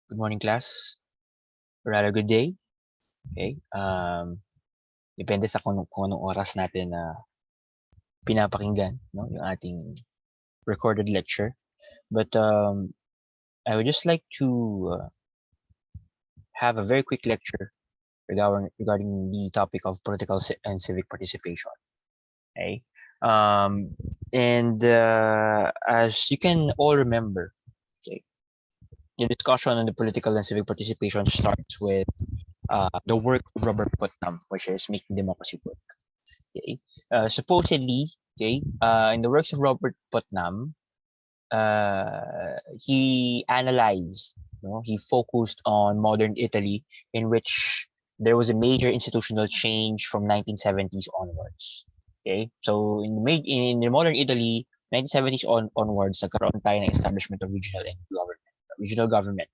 Good morning, class. Or rather, good day. Okay. Depende sa kung anong oras natin na pinapakinggan, no, yung ating recorded lecture. But I would just like to have a very quick lecture regarding the topic of political and civic participation. Okay. And as you can all remember, okay, the discussion on the political and civic participation starts with the work of Robert Putnam, which is making democracy work. Okay. Supposedly, okay, in the works of Robert Putnam, he analyzed, he focused on modern Italy, in which there was a major institutional change from 1970s onwards. Okay, so in the modern Italy, 1970s onwards, nagkaroon tayo ng establishment of regional government.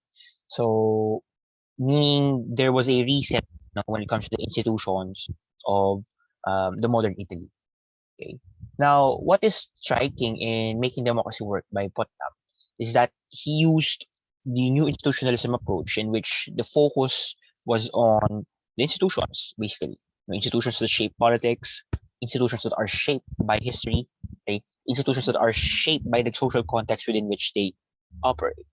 So meaning there was a reset when it comes to the institutions of the modern Italy. Okay. Now, what is striking in making democracy work by Putnam is that he used the new institutionalism approach in which the focus was on the institutions, basically. Institutions that shape politics, institutions that are shaped by history, okay? Institutions that are shaped by the social context within which they operate.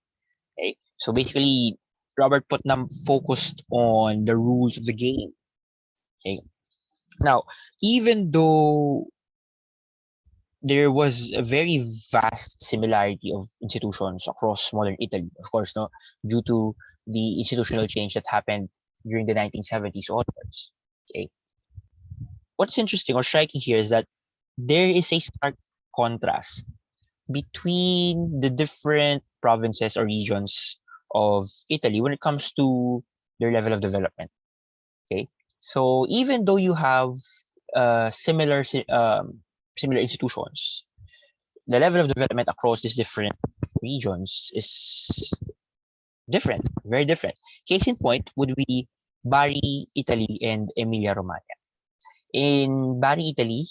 Okay? So basically, Robert Putnam focused on the rules of the game. Okay. Now, even though there was a very vast similarity of institutions across modern Italy, of course, no, due to the institutional change that happened during the 1970s onwards. Okay. What's interesting or striking here is that there is a stark contrast between the different provinces or regions of Italy when it comes to their level of development. Okay. So even though you have similar institutions, the level of development across these different regions is different, very different. Case in point would be Bari, Italy, and Emilia Romagna. In Bari, Italy,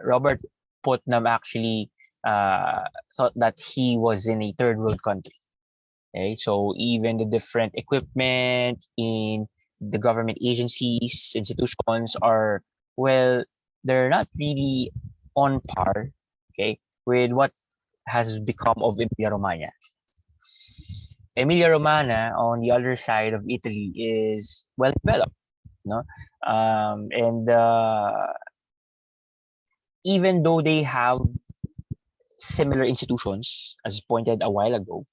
Robert Putnam actually thought that he was in a third world country. Okay, so even the different equipment in the government agencies, institutions are, well, they're not really on par, okay, with what has become of Emilia Romagna. Emilia Romagna, on the other side of Italy, is well developed, no, and even though they have similar institutions, as pointed a while ago,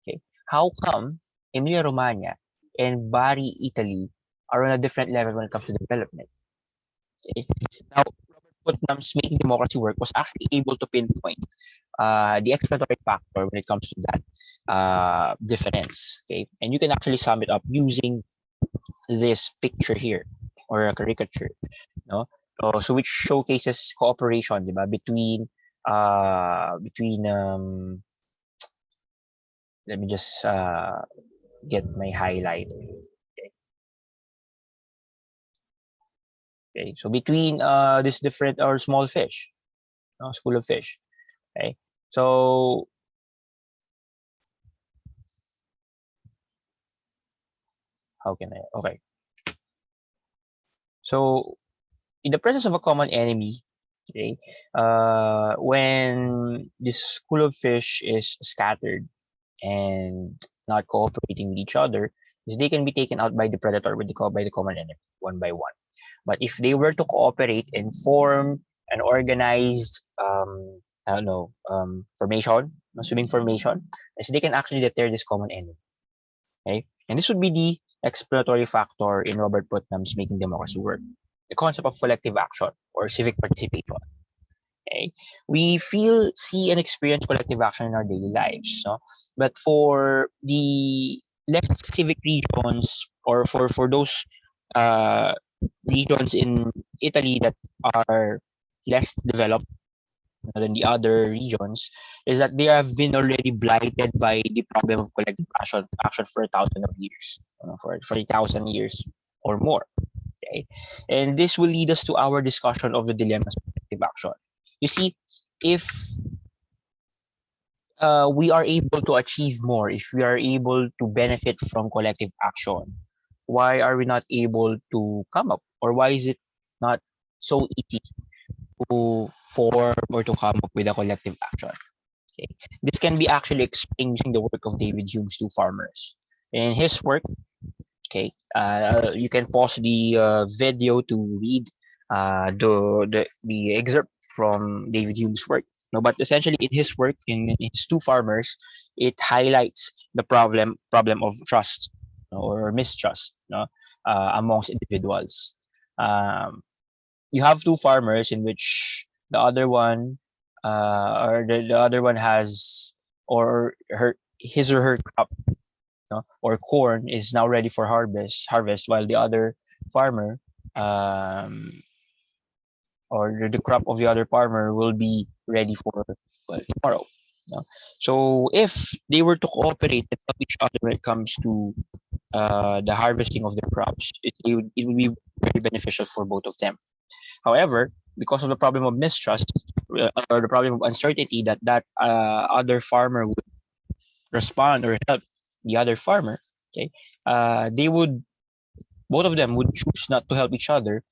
okay, how come Emilia Romagna and Bari, Italy, are on a different level when it comes to development? Okay? Now, Robert Putnam's Making Democracy Work was actually able to pinpoint the explanatory factor when it comes to that difference. Okay, and you can actually sum it up using this picture here or a caricature, no? So which showcases cooperation, diba, between let me just get my highlight. Okay, so between this different or small fish, school of fish. Okay, so how can I? Okay, so in the presence of a common enemy, okay, when this school of fish is scattered and not cooperating with each other, is they can be taken out by the predator by the common enemy one by one. But if they were to cooperate and form an organized, I don't know, formation, swimming formation, is they can actually deter this common enemy. Okay, and this would be the explanatory factor in Robert Putnam's Making Democracy Work, the concept of collective action or civic participation. Okay, we feel, see, and experience collective action in our daily lives. No? But for the less civic regions, or for those uh, regions in Italy that are less developed than the other regions, is that they have been already blighted by the problem of collective action for 1,000 years, for 1,000 years or more. Okay, and this will lead us to our discussion of the dilemmas of collective action. You see, if we are able to achieve more if we are able to benefit from collective action. Why are we not able to come up, or why is it not so easy to form or to come up with a collective action? Okay. This can be actually explained using the work of David Hume's Two Farmers. In his work, okay, you can pause the video to read the excerpt from David Hume's work. No, but essentially in his work, in his Two Farmers, it highlights the problem of trust, or mistrust, amongst individuals. Um, you have two farmers in which the other one, or the other one has, or her his or her crop, or corn is now ready for harvest, while the other farmer, um, or the crop of the other farmer will be ready for, well, tomorrow. No? So if they were to cooperate and help each other when it comes to the harvesting of their crops, it would be very beneficial for both of them. However, because of the problem of mistrust, or the problem of uncertainty that other farmer would respond or help the other farmer, okay, they would both of them would choose not to help each other,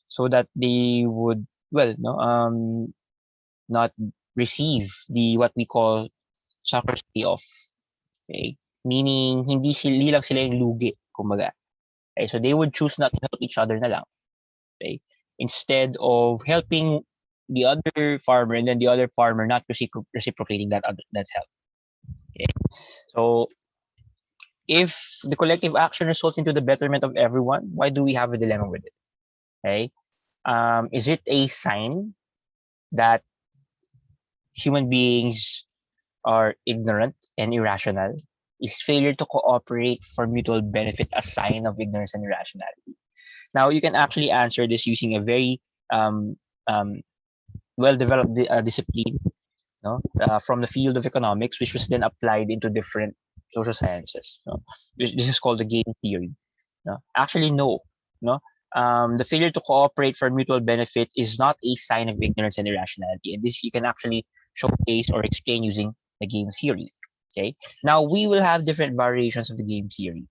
so that they would, well, no, not receive the what we call sucker's payoff. Okay, meaning hindi lang sila yung lugi, kumbaga. Okay, so they would choose not to help each other na lang. Okay, instead of helping the other farmer, and then the other farmer not reciprocating that help. Okay, so if the collective action results into the betterment of everyone, why do we have a dilemma with it? Okay, is it a sign that human beings are ignorant and irrational? Is failure to cooperate for mutual benefit a sign of ignorance and irrationality? Now, you can actually answer this using a very um, um, well-developed discipline, from the field of economics, which was then applied into different social sciences. This is called the game theory. Actually, no. No. The failure to cooperate for mutual benefit is not a sign of ignorance and irrationality, and this you can actually showcase or explain using the game theory. Okay. Now we will have different variations of the game theory.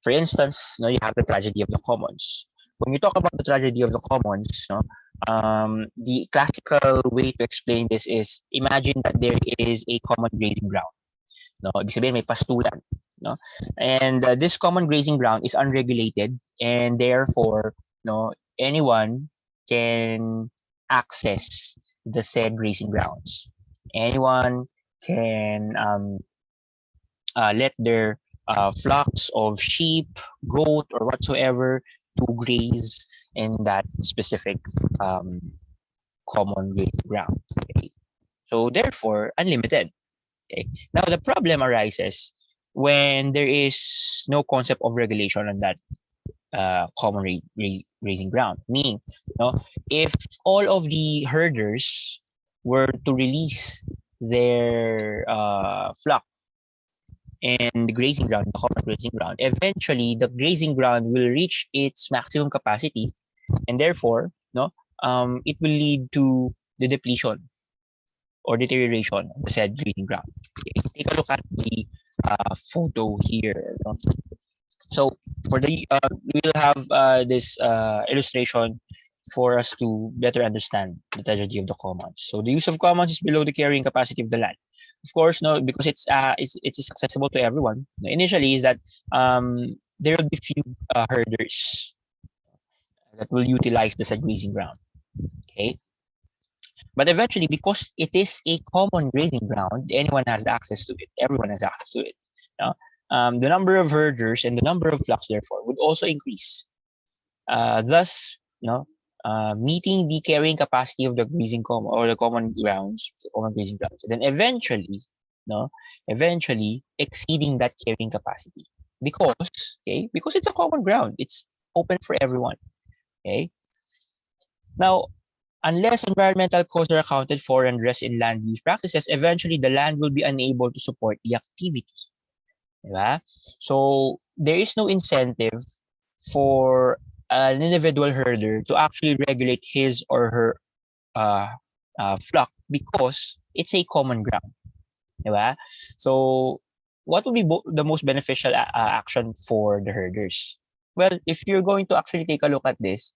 For instance, you have the tragedy of the commons. When you talk about the tragedy of the commons, the classical way to explain this is, imagine that there is a common grazing ground. No, ibig sabihin may pastulan, no? And this common grazing ground is unregulated, and therefore, anyone can access the said grazing grounds. Anyone can let their flocks of sheep, goat, or whatsoever to graze in that specific um, common grazing ground. Okay? So therefore, unlimited. Okay. Now the problem arises when there is no concept of regulation on that common grazing ground. Meaning, if all of the herders were to release their flock and the grazing ground, the common grazing ground, eventually the grazing ground will reach its maximum capacity, and therefore, it will lead to the depletion or deterioration of the said grazing ground. Okay, take a look at the photo here. So for the we will have this illustration for us to better understand the tragedy of the commons. So the use of commons is below the carrying capacity of the land. Of course, no, because it's accessible to everyone. Initially, is that there will be few herders that will utilize the said grazing ground. Okay, but eventually, because it is a common grazing ground, anyone has access to it. Everyone has access to it. You the number of herders and the number of flocks, therefore, would also increase. Thus, meeting the carrying capacity of the grazing common or the common grounds, common grazing grounds, and then eventually exceeding that carrying capacity, because it's a common ground, it's open for everyone. Okay, now unless environmental causes are accounted for and rest in land use practices, eventually the land will be unable to support the activity. Diba? So there is no incentive for an individual herder to actually regulate his or her flock, because it's a common ground. Diba? So, what would be the most beneficial action for the herders? Well, if you're going to actually take a look at this,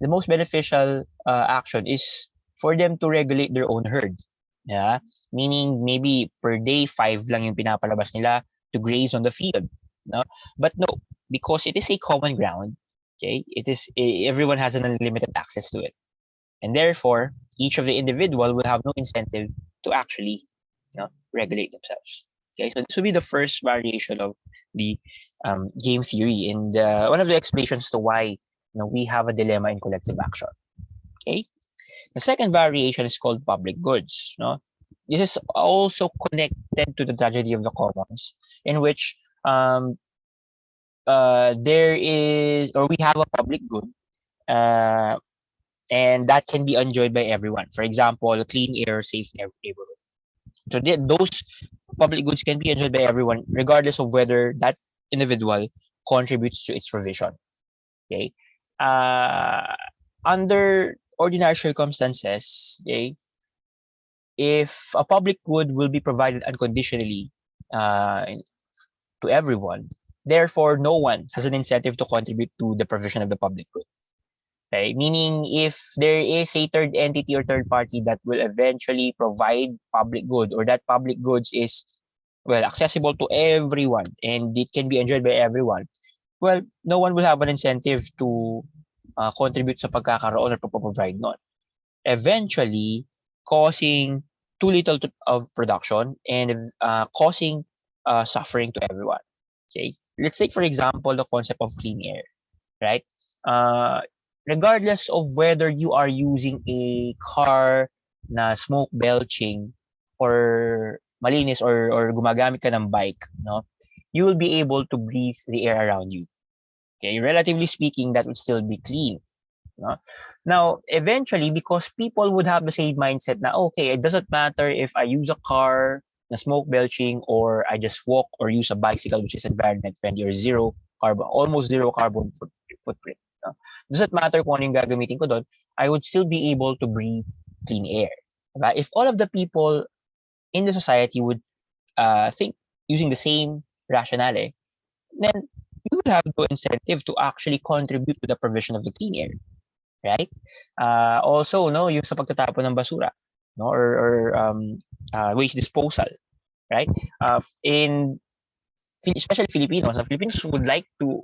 the most beneficial action is for them to regulate their own herd. Yeah? Meaning, maybe per day, 5 lang yung pinapalabas nila to graze on the field. No? But no, because it is a common ground, okay, everyone has an unlimited access to it. And therefore, each of the individual will have no incentive to actually, regulate themselves. Okay, so this would be the first variation of the game theory, and one of the explanations to why we have a dilemma in collective action. Okay, the second variation is called public goods. No, this is also connected to the tragedy of the commons, in which there is, or we have a public good, uh, and that can be enjoyed by everyone. For example, clean air, safe neighborhood. So those public goods can be enjoyed by everyone, regardless of whether that individual contributes to its provision. Okay. Uh, Under ordinary circumstances, okay, if a public good will be provided unconditionally uh, to everyone, therefore no one has an incentive to contribute to the provision of the public good. Okay, meaning if there is a third entity or third party that will eventually provide public good, or that public goods is, well, accessible to everyone and it can be enjoyed by everyone, well, no one will have an incentive to contribute sa pagkakaroon or pagpaprovide nun. Eventually, causing too little of production and causing suffering to everyone. Okay, let's take for example the concept of clean air, right? Uh, Regardless of whether you are using a car na smoke belching or malinis, or gumagamit ka ng bike, no, you will be able to breathe the air around you. Okay, relatively speaking, that would still be clean. No? Now, eventually, because people would have the same mindset na, okay, it doesn't matter if I use a car na smoke belching or I just walk or use a bicycle which is environment friendly or almost zero carbon footprint. No? Doesn't matter kung ano yung gagamitin ko doon, I would still be able to breathe clean air. Diba? If all of the people in the society would think using the same rationale, then you would have no incentive to actually contribute to the provision of the clean air. Right? Also, no, yung sa pagtatapon ng basura, no, or waste disposal, right? In especially Filipinos, the Filipinos would like to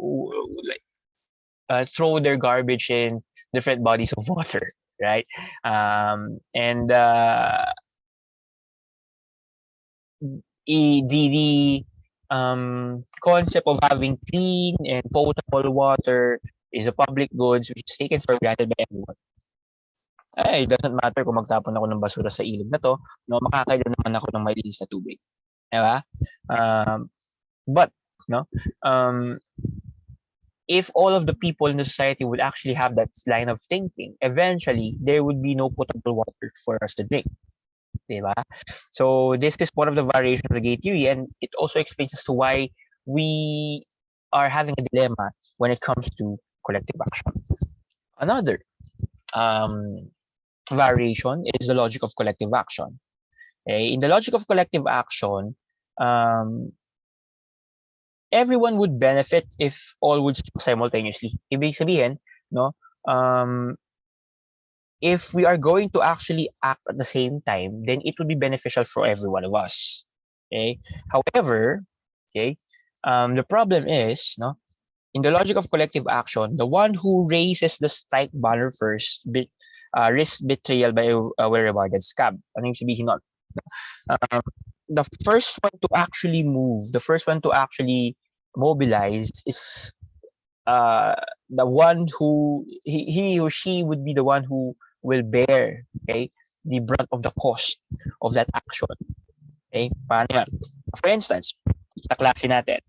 throw their garbage in different bodies of water, right? And the concept of having clean and potable water is a public goods which is taken for granted by everyone. Ay, it doesn't matter kung magtapon ako ng basura sa ilog na 'to, no, makakainom naman ako ng malinis na tubig, 'di ba? But, no, if all of the people in the society would actually have that line of thinking, eventually there would be no potable water for us to drink, 'di ba? So this is one of the variations of the gay theory, and it also explains as to why we are having a dilemma when it comes to collective action. Another um variation is the logic of collective action. Okay? In the logic of collective action, um, everyone would benefit if all would simultaneously. Ibig sabihin, no, um, if we are going to actually act at the same time, then it would be beneficial for every one of us. Okay. However, okay, the problem is, no, in the logic of collective action, the one who raises the strike banner first risks betrayal by a well-rewarded scab. Ano yung sabihin nun? The first one to actually move, the first one to actually mobilize is uh, the one who he or she would be the one who will bear, okay, the brunt of the cost of that action. Okay? Paano yan? For instance, sa klase natin,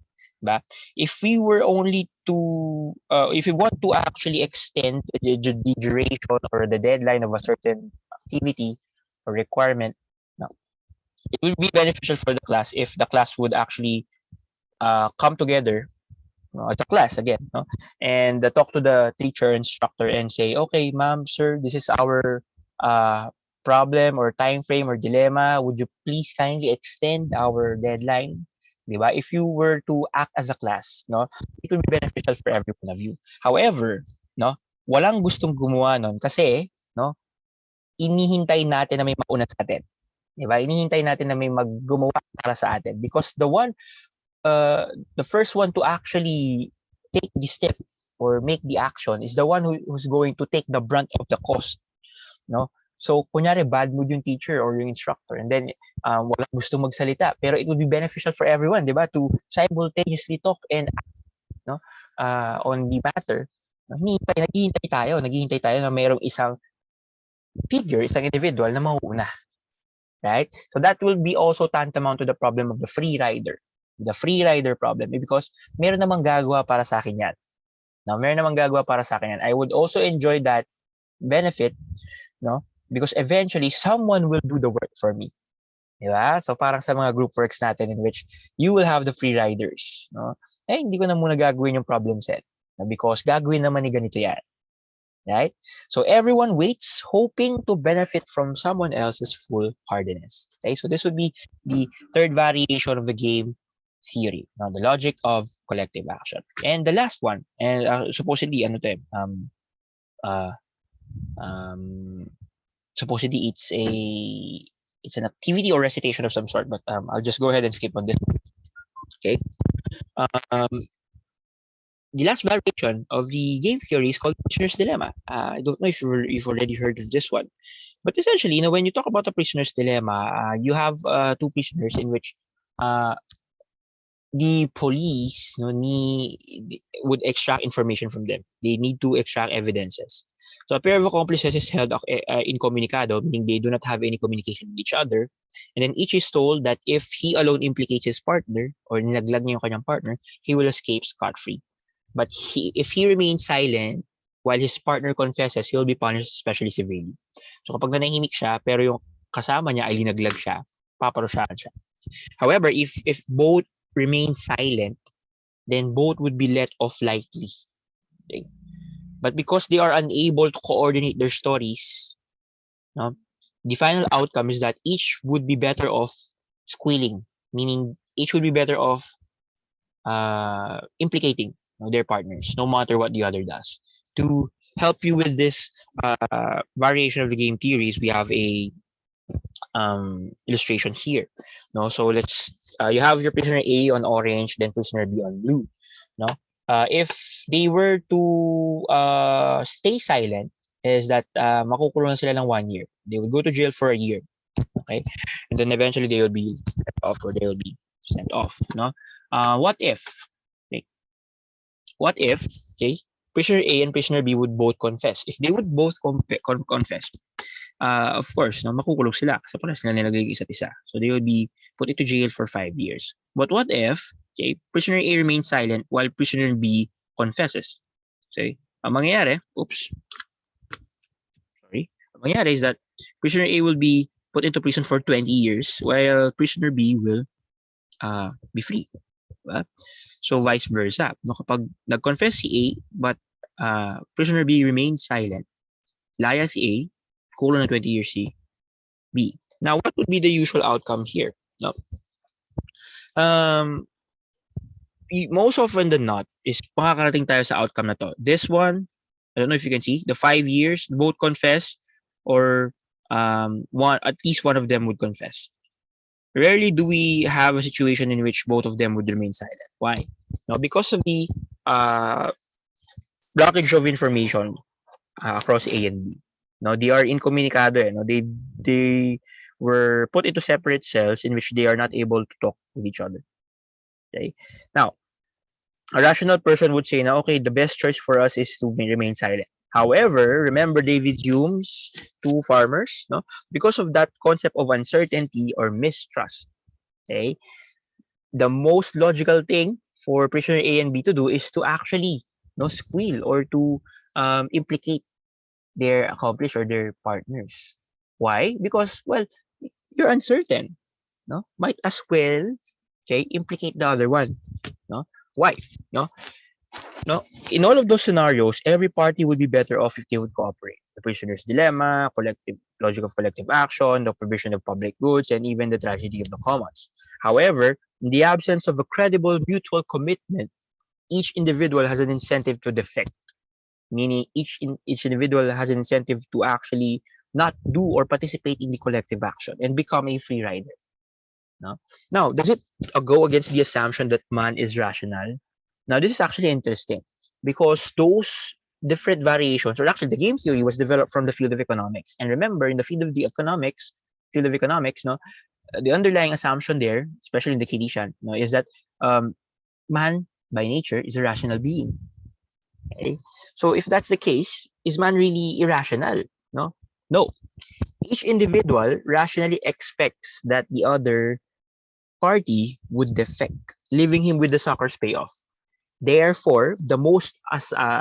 ba? If we were only to, if we want to actually extend the duration or the deadline of a certain activity or requirement, no, it would be beneficial for the class if the class would actually come together as a class again, no? And talk to the teacher, instructor, and say, okay, ma'am, sir, this is our problem or time frame or dilemma, would you please kindly extend our deadline? Diba? If you were to act as a class, no, it will be beneficial for every one of you. However, no, walang gustong gumawa nun kasi, no, inihintay natin na may mauna sa atin. Diba? Inihintay natin na may maggumawa para sa atin because the first one to actually take the step or make the action is the one who's going to take the brunt of the cost, no? So, kunyari, bad mood yung teacher or yung instructor and then walang gusto magsalita. Pero it would be beneficial for everyone, di ba? To simultaneously talk and act, no? On the matter. Naghihintay tayo na mayroong isang figure, isang individual na mauuna. Right? So that will be also tantamount to the problem of the free rider. The free rider problem. Because meron namang gagawa para sa akin yan. Now, meron namang gagawa para sa akin yan. I would also enjoy that benefit, no? Because eventually, someone will do the work for me. Diba? So, parang sa mga group works natin in which you will have the free riders. No? Eh, hindi ko na muna gagawin yung problem set. Because gagawin naman ni ganito yan. Right? So, everyone waits hoping to benefit from someone else's foolhardiness. Okay? So, this would be the third variation of the game theory. Now, the logic of collective action. And the last one, and supposedly, supposedly it's an activity or recitation of some sort, but I'll just go ahead and skip on this. Okay. The last variation of the game theory is called prisoner's dilemma. I don't know if you've already heard of this one, but essentially, when you talk about a prisoner's dilemma, you have two prisoners in which the police would extract information from them. They need to extract evidences. So a pair of accomplices is held incommunicado, meaning they do not have any communication with each other. And then each is told that if he alone implicates his partner or nilaglag niya yung kanyang partner, he will escape scot-free. But if he remains silent while his partner confesses, he will be punished especially severely. So kapag nanahimik siya, pero yung kasama niya ay linaglag siya, paparusyahan siya. However, if both remain silent, then both would be let off lightly. Okay? But because they are unable to coordinate their stories, no, the final outcome is that each would be better off squealing, meaning each would be better off implicating their partners, no matter what the other does. To help you with this variation of the game theories, we have a illustration here. No, so let's you have your prisoner A on orange, then prisoner B on blue. No, if they were to stay silent, is that makukulong sila ng 1 year. They would go to jail for a year. Okay, and then eventually they will be let off or they will be sent off. No, what if? Okay, what if? Okay, prisoner A and prisoner B would both confess. If they would both confess, of course, makukulong sila kasi parang sila nilagay isa't isa. So they will be put into jail for 5 years. But what if, okay, prisoner A remains silent while prisoner B confesses? Okay, ang mangyayari, ang mangyayari is that prisoner A will be put into prison for 20 years while prisoner B will be free. Diba? So vice versa. No, kapag nag-confess si A but prisoner B remains silent, laya si A, kulong na 20 years si B. Now, what would be the usual outcome here? No. Most often than not is makakarating tayo sa outcome na to. This one, I don't know if you can see, the 5 years, both confess or at least one of them would confess. Rarely do we have a situation in which both of them would remain silent. Why? No, because of the blockage of information across A and B. No, they are incommunicado. No, they were put into separate cells in which they are not able to talk with each other. Okay. Now, a rational person would say, "Now, okay, the best choice for us is to remain silent." However, remember David Hume's two farmers, no? Because of that concept of uncertainty or mistrust, okay, the most logical thing for prisoner A and B to do is to actually squeal or to implicate their accomplice or their partners. Why? Because, well, you're uncertain. No? Might as well, okay, implicate the other one. No? Why? No? In all of those scenarios, every party would be better off if they would cooperate. the prisoner's dilemma, logic of collective action, the provision of public goods, and even the tragedy of the commons. However, in the absence of a credible mutual commitment, each individual has an incentive to defect, meaning each individual has an incentive to actually not do or participate in the collective action and become a free rider. No? Now, does it go against the assumption that man is rational? Now, this is actually interesting because those different variations, or actually the game theory was developed from the field of economics. And remember, in the field of economics, no, the underlying assumption there, especially in the Keynesian, no, is that man by nature is a rational being. Okay? So if that's the case, is man really irrational? No? No. Each individual rationally expects that the other party would defect, leaving him with the sucker's payoff. Therefore, the most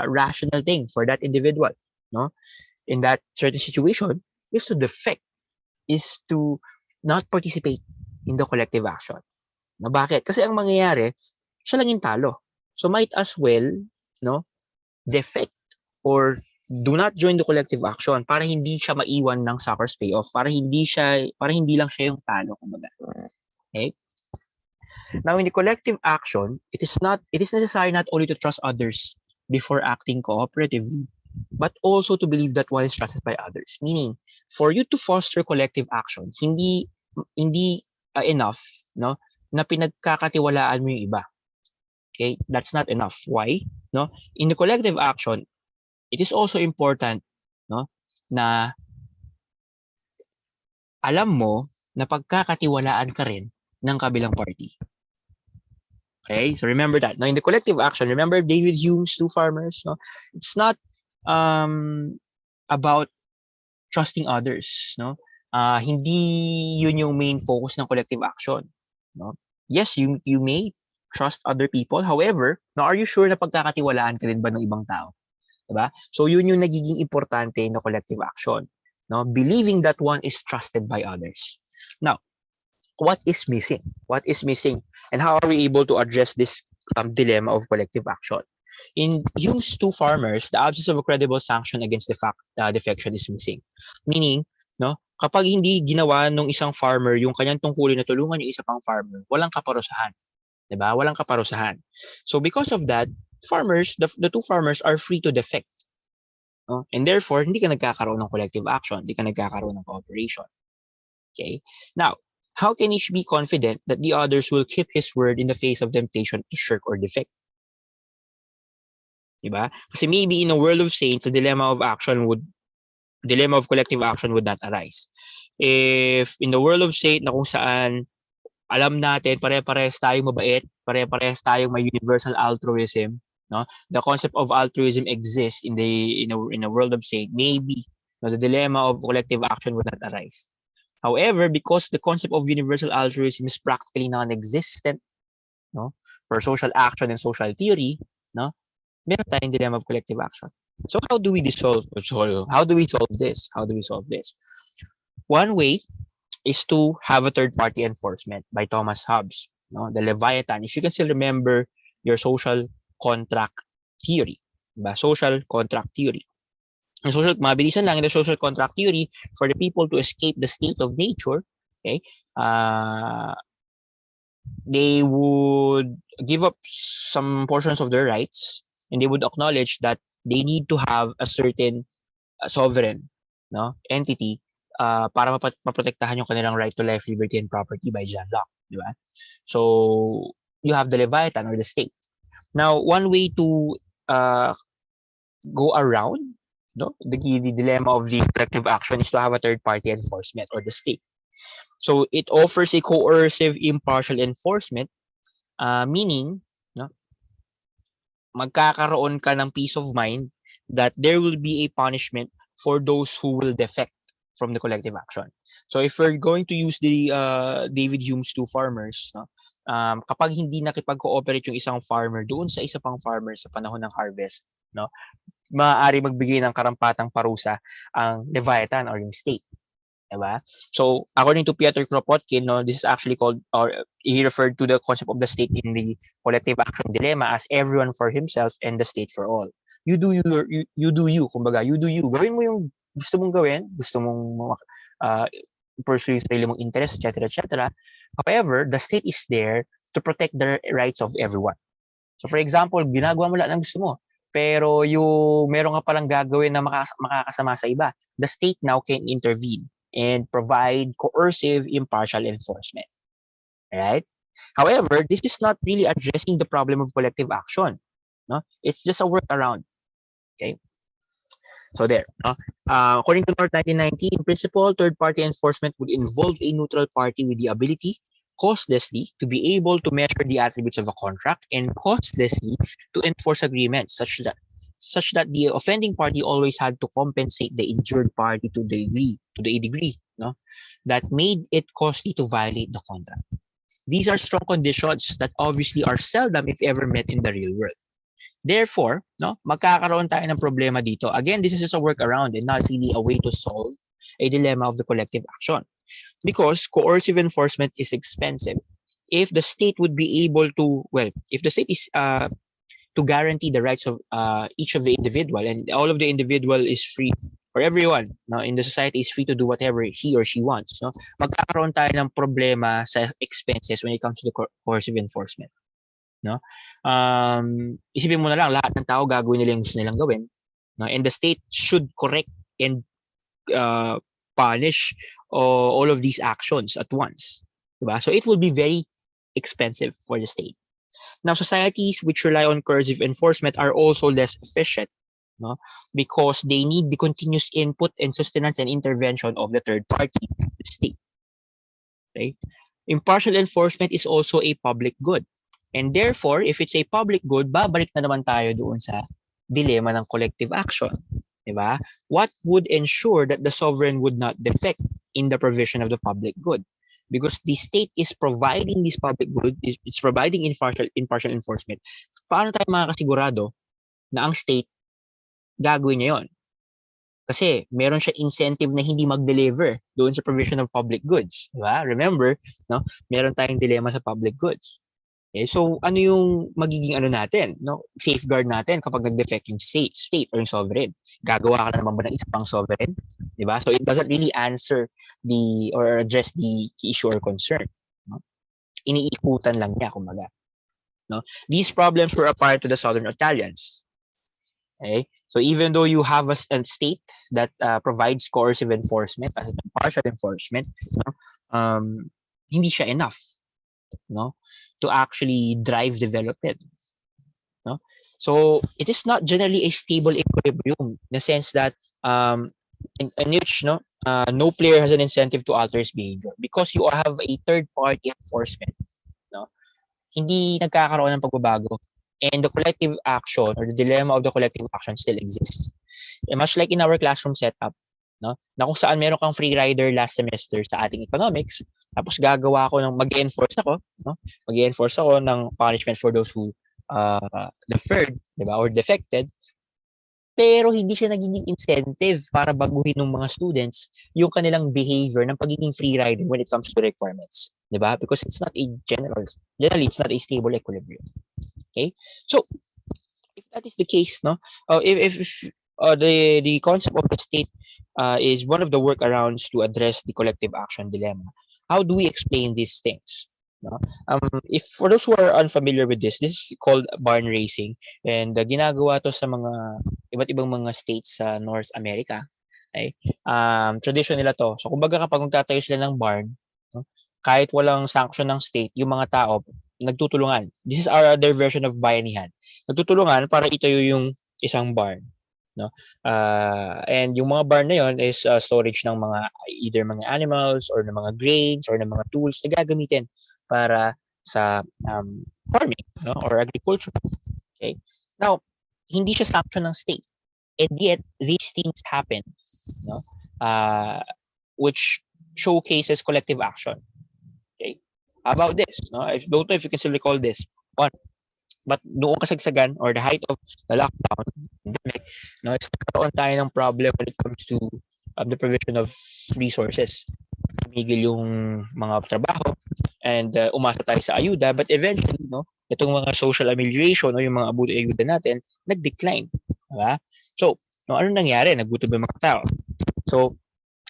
rational thing for that individual, no, in that certain situation, is to defect, is to not participate in the collective action. No, bakit? Kasi ang mangyayari, siya lang yung talo. So might as well, no, defect or do not join the collective action para hindi siya maiwan ng sucker's payoff, para hindi lang siya yung talo, kumbaga. Okay? Now, in the collective action, it is necessary not only to trust others before acting cooperatively, but also to believe that one is trusted by others. Meaning, for you to foster collective action, hindi enough, no, na pinagkakatiwalaan mo yung iba. Okay, that's not enough. Why? No, in the collective action, it is also important, no, na alam mo na pagkakatiwalaan ka rin ng kabilang party. Okay, so remember that. Now, in the collective action, remember David Hume's Two Farmers? No, it's not about trusting others. No, hindi yun yung main focus ng collective action. No, yes, you may trust other people. However, now are you sure na pagkakatiwalaan ka rin ba ng ibang tao? Diba? So yun yung nagiging importante na collective action. No, believing that one is trusted by others. Now, what is missing? What is missing? And how are we able to address this dilemma of collective action? In Hume's Two Farmers, the absence of a credible sanction against defection is missing. Meaning, no, kapag hindi ginawa ng isang farmer yung kanyang tungkulin na tulungan yung isa pang farmer, walang kaparusahan. Diba? Walang kaparusahan. So because of that, farmers, the two farmers are free to defect. No? And therefore, hindi ka nagkakaroon ng collective action, hindi ka nagkakaroon ng cooperation. Okay? Now, how can each be confident that the others will keep his word in the face of temptation to shirk or defect? Diba? Kasi maybe in a world of saints, the dilemma of collective action would not arise. If in the world of saints na kung saan alam natin pare-parehas tayong mabait, pare-parehas tayong may universal altruism, no? The concept of altruism exists in a world of saints. Maybe the dilemma of collective action would not arise. However, because the concept of universal altruism is practically non-existent, no, for social action and social theory, no, meron tayong dilemma of collective action. So how do we solve this? How do we solve this? One way is to have a third-party enforcement by Thomas Hobbes, no, the Leviathan. If you can still remember your social contract theory, diba? Social contract theory. Mabilisan lang, in the social contract theory, for the people to escape the state of nature, okay, they would give up some portions of their rights, and they would acknowledge that they need to have a certain sovereign, no, entity para maprotektahan yung kanilang right to life, liberty, and property by John Locke, di ba? So you have the Leviathan or the state. Now, one way to go around, no, the dilemma of the collective action is to have a third-party enforcement or the state. So it offers a coercive, impartial enforcement, meaning, no, magkakaroon ka ng peace of mind that there will be a punishment for those who will defect from the collective action. So if we're going to use the David Hume's Two Farmers, no, kapag hindi nakipag-cooperate yung isang farmer doon sa isa pang farmer sa panahon ng harvest, no, maaari magbigay ng karampatang parusa ang Leviathan or yung state. Diba? So, according to Peter Kropotkin, no, this is actually called, or he referred to the concept of the state in the collective action dilemma as everyone for himself and the state for all. You do you, kumbaga, you do you. Gawin mo yung gusto mong gawin, gusto mong pursue yung sarili mong interest, etc., etc. However, the state is there to protect the rights of everyone. So for example, ginagawa mo lahat ng gusto mo, pero yung meron ka palang gagawin na makakasama sa iba, the state now can intervene and provide coercive, impartial enforcement. Right? However, this is not really addressing the problem of collective action. No? It's just a workaround. Okay? So there. According to North 1990, in principle, third-party enforcement would involve a neutral party with the ability costlessly to be able to measure the attributes of a contract and costlessly to enforce agreements such that the offending party always had to compensate the injured party to a degree, no, that made it costly to violate the contract. These are strong conditions that obviously are seldom, if ever, met in the real world. Therefore, no, magkakaroon tayo ng problema dito. Again, this is just a workaround and not really a way to solve a dilemma of the collective action. Because coercive enforcement is expensive. If the state would be able to, if the state is to guarantee the rights of each of the individual, and all of the individual is free, or everyone no, in the society is free to do whatever he or she wants, no, magkakaroon tayo ng problema sa expenses when it comes to the coercive enforcement. No? Isipin mo na lang, lahat ng tao gagawin nila yung gusto nilang gawin. No? And the state should correct and punish all of these actions at once. Diba? So it will be very expensive for the state. Now, societies which rely on coercive enforcement are also less efficient, no? Because they need the continuous input and sustenance and intervention of the third party, the state. Okay? Impartial enforcement is also a public good. And therefore, if it's a public good, babalik na naman tayo doon sa dilemma ng collective action. Diba? What would ensure that the sovereign would not defect in the provision of the public good? Because the state is providing this public good, it's providing impartial enforcement. Paano tayo makakasigurado na ang state gagawin niya yon? Kasi meron siya incentive na hindi mag-deliver doon sa provision of public goods. Diba? Remember, no? Meron tayong dilemma sa public goods. Okay, so ano yung magiging natin, no? Safeguard natin kapag nag-defect yung state or yung sovereign. Gagawa ka na naman ba ng isa pang sovereign? Diba? So it doesn't really answer or address the issue or concern. No? Iniikutan lang niya, kumbaga. No? These problems were apparent to the Southern Italians. Okay? So even though you have a state that provides coercive enforcement as an impartial enforcement, no? Hindi siya enough, no, to actually drive development, no? So it is not generally a stable equilibrium in the sense that in which no player has an incentive to alter his behavior because you have a third party enforcement, no? Hindi nagkakaroon ng pagbabago, and the collective action or the dilemma of the collective action still exists. And much like in our classroom setup, no, na kung saan meron kang free rider last semester sa ating economics, tapos gagawa ako ng mag-enforce ako, no? Mag-enforce ako ng punishment for those who deferred, di ba, or defected. Pero hindi siya nagiging incentive para baguhin ng mga students yung kanilang behavior ng pagiging free rider when it comes to requirements, di ba? Because it's not a generally it's not a stable equilibrium. Okay? So if that is the case, no, if the concept of the state is one of the workarounds to address the collective action dilemma. How do we explain these things? No? If for those who are unfamiliar with this is called barn racing, and ginagawa to sa mga iba't ibang mga states sa North America. Okay? Tradition nila to. So kumbaga kapag magtatayo sila ng barn, no, kahit walang sanction ng state, yung mga tao nagtutulungan. This is their version of bayanihan. Nagtutulungan para itayo yung isang barn. No, and yung mga barn na yon is storage ng mga either mga animals or ng mga grains or ng mga tools na gagamitin para sa farming, no, or agriculture. Okay, now hindi siya sanction ng state, and yet these things happen, no, which showcases collective action. Okay, how about this? No, I don't know if you can still recall this one. But noong kasagsagan or the height of the lockdown pandemic, no, nagkaroon tayo ng problem when it comes to the provision of resources. Tumigil yung mga trabaho and umasa tayo sa ayuda, but eventually, no, itong mga social amelioration o yung mga ayuda natin nag-decline, diba? So, no, ano nangyari? Nagutom yung mga tao. So,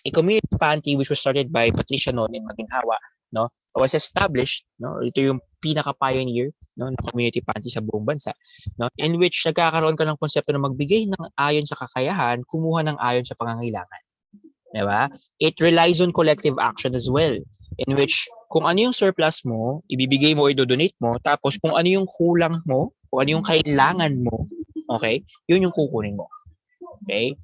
a community pantry which was started by Patricia noon and Maginhawa, no, was established, no, ito yung pinaka-pioneer, no, ng community pantry sa buong bansa, no, in which nagkakaroon ka ng konsepto na magbigay ng ayon sa kakayahan, kumuha ng ayon sa pangangailangan. Diba? It relies on collective action as well, in which kung ano yung surplus mo, ibibigay mo, i-donate mo, tapos kung ano yung kulang mo, kung ano yung kailangan mo, okay, yun yung kukunin mo. Okay?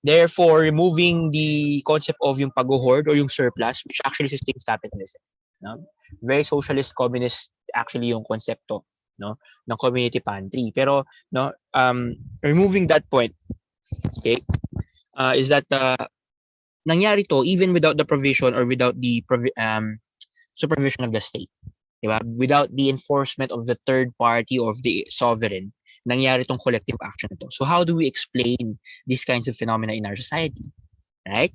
Therefore, removing the concept of yung pag-hoard or yung surplus, which actually sustains capitalism. No? Very socialist, communist actually yung konsepto, no, ng community pantry. Pero, no, removing that point, okay, is that nangyari to even without the provision or without the supervision of the state. Diba? Without the enforcement of the third party of the sovereign, nangyari tong collective action ito. So how do we explain these kinds of phenomena in our society? Right?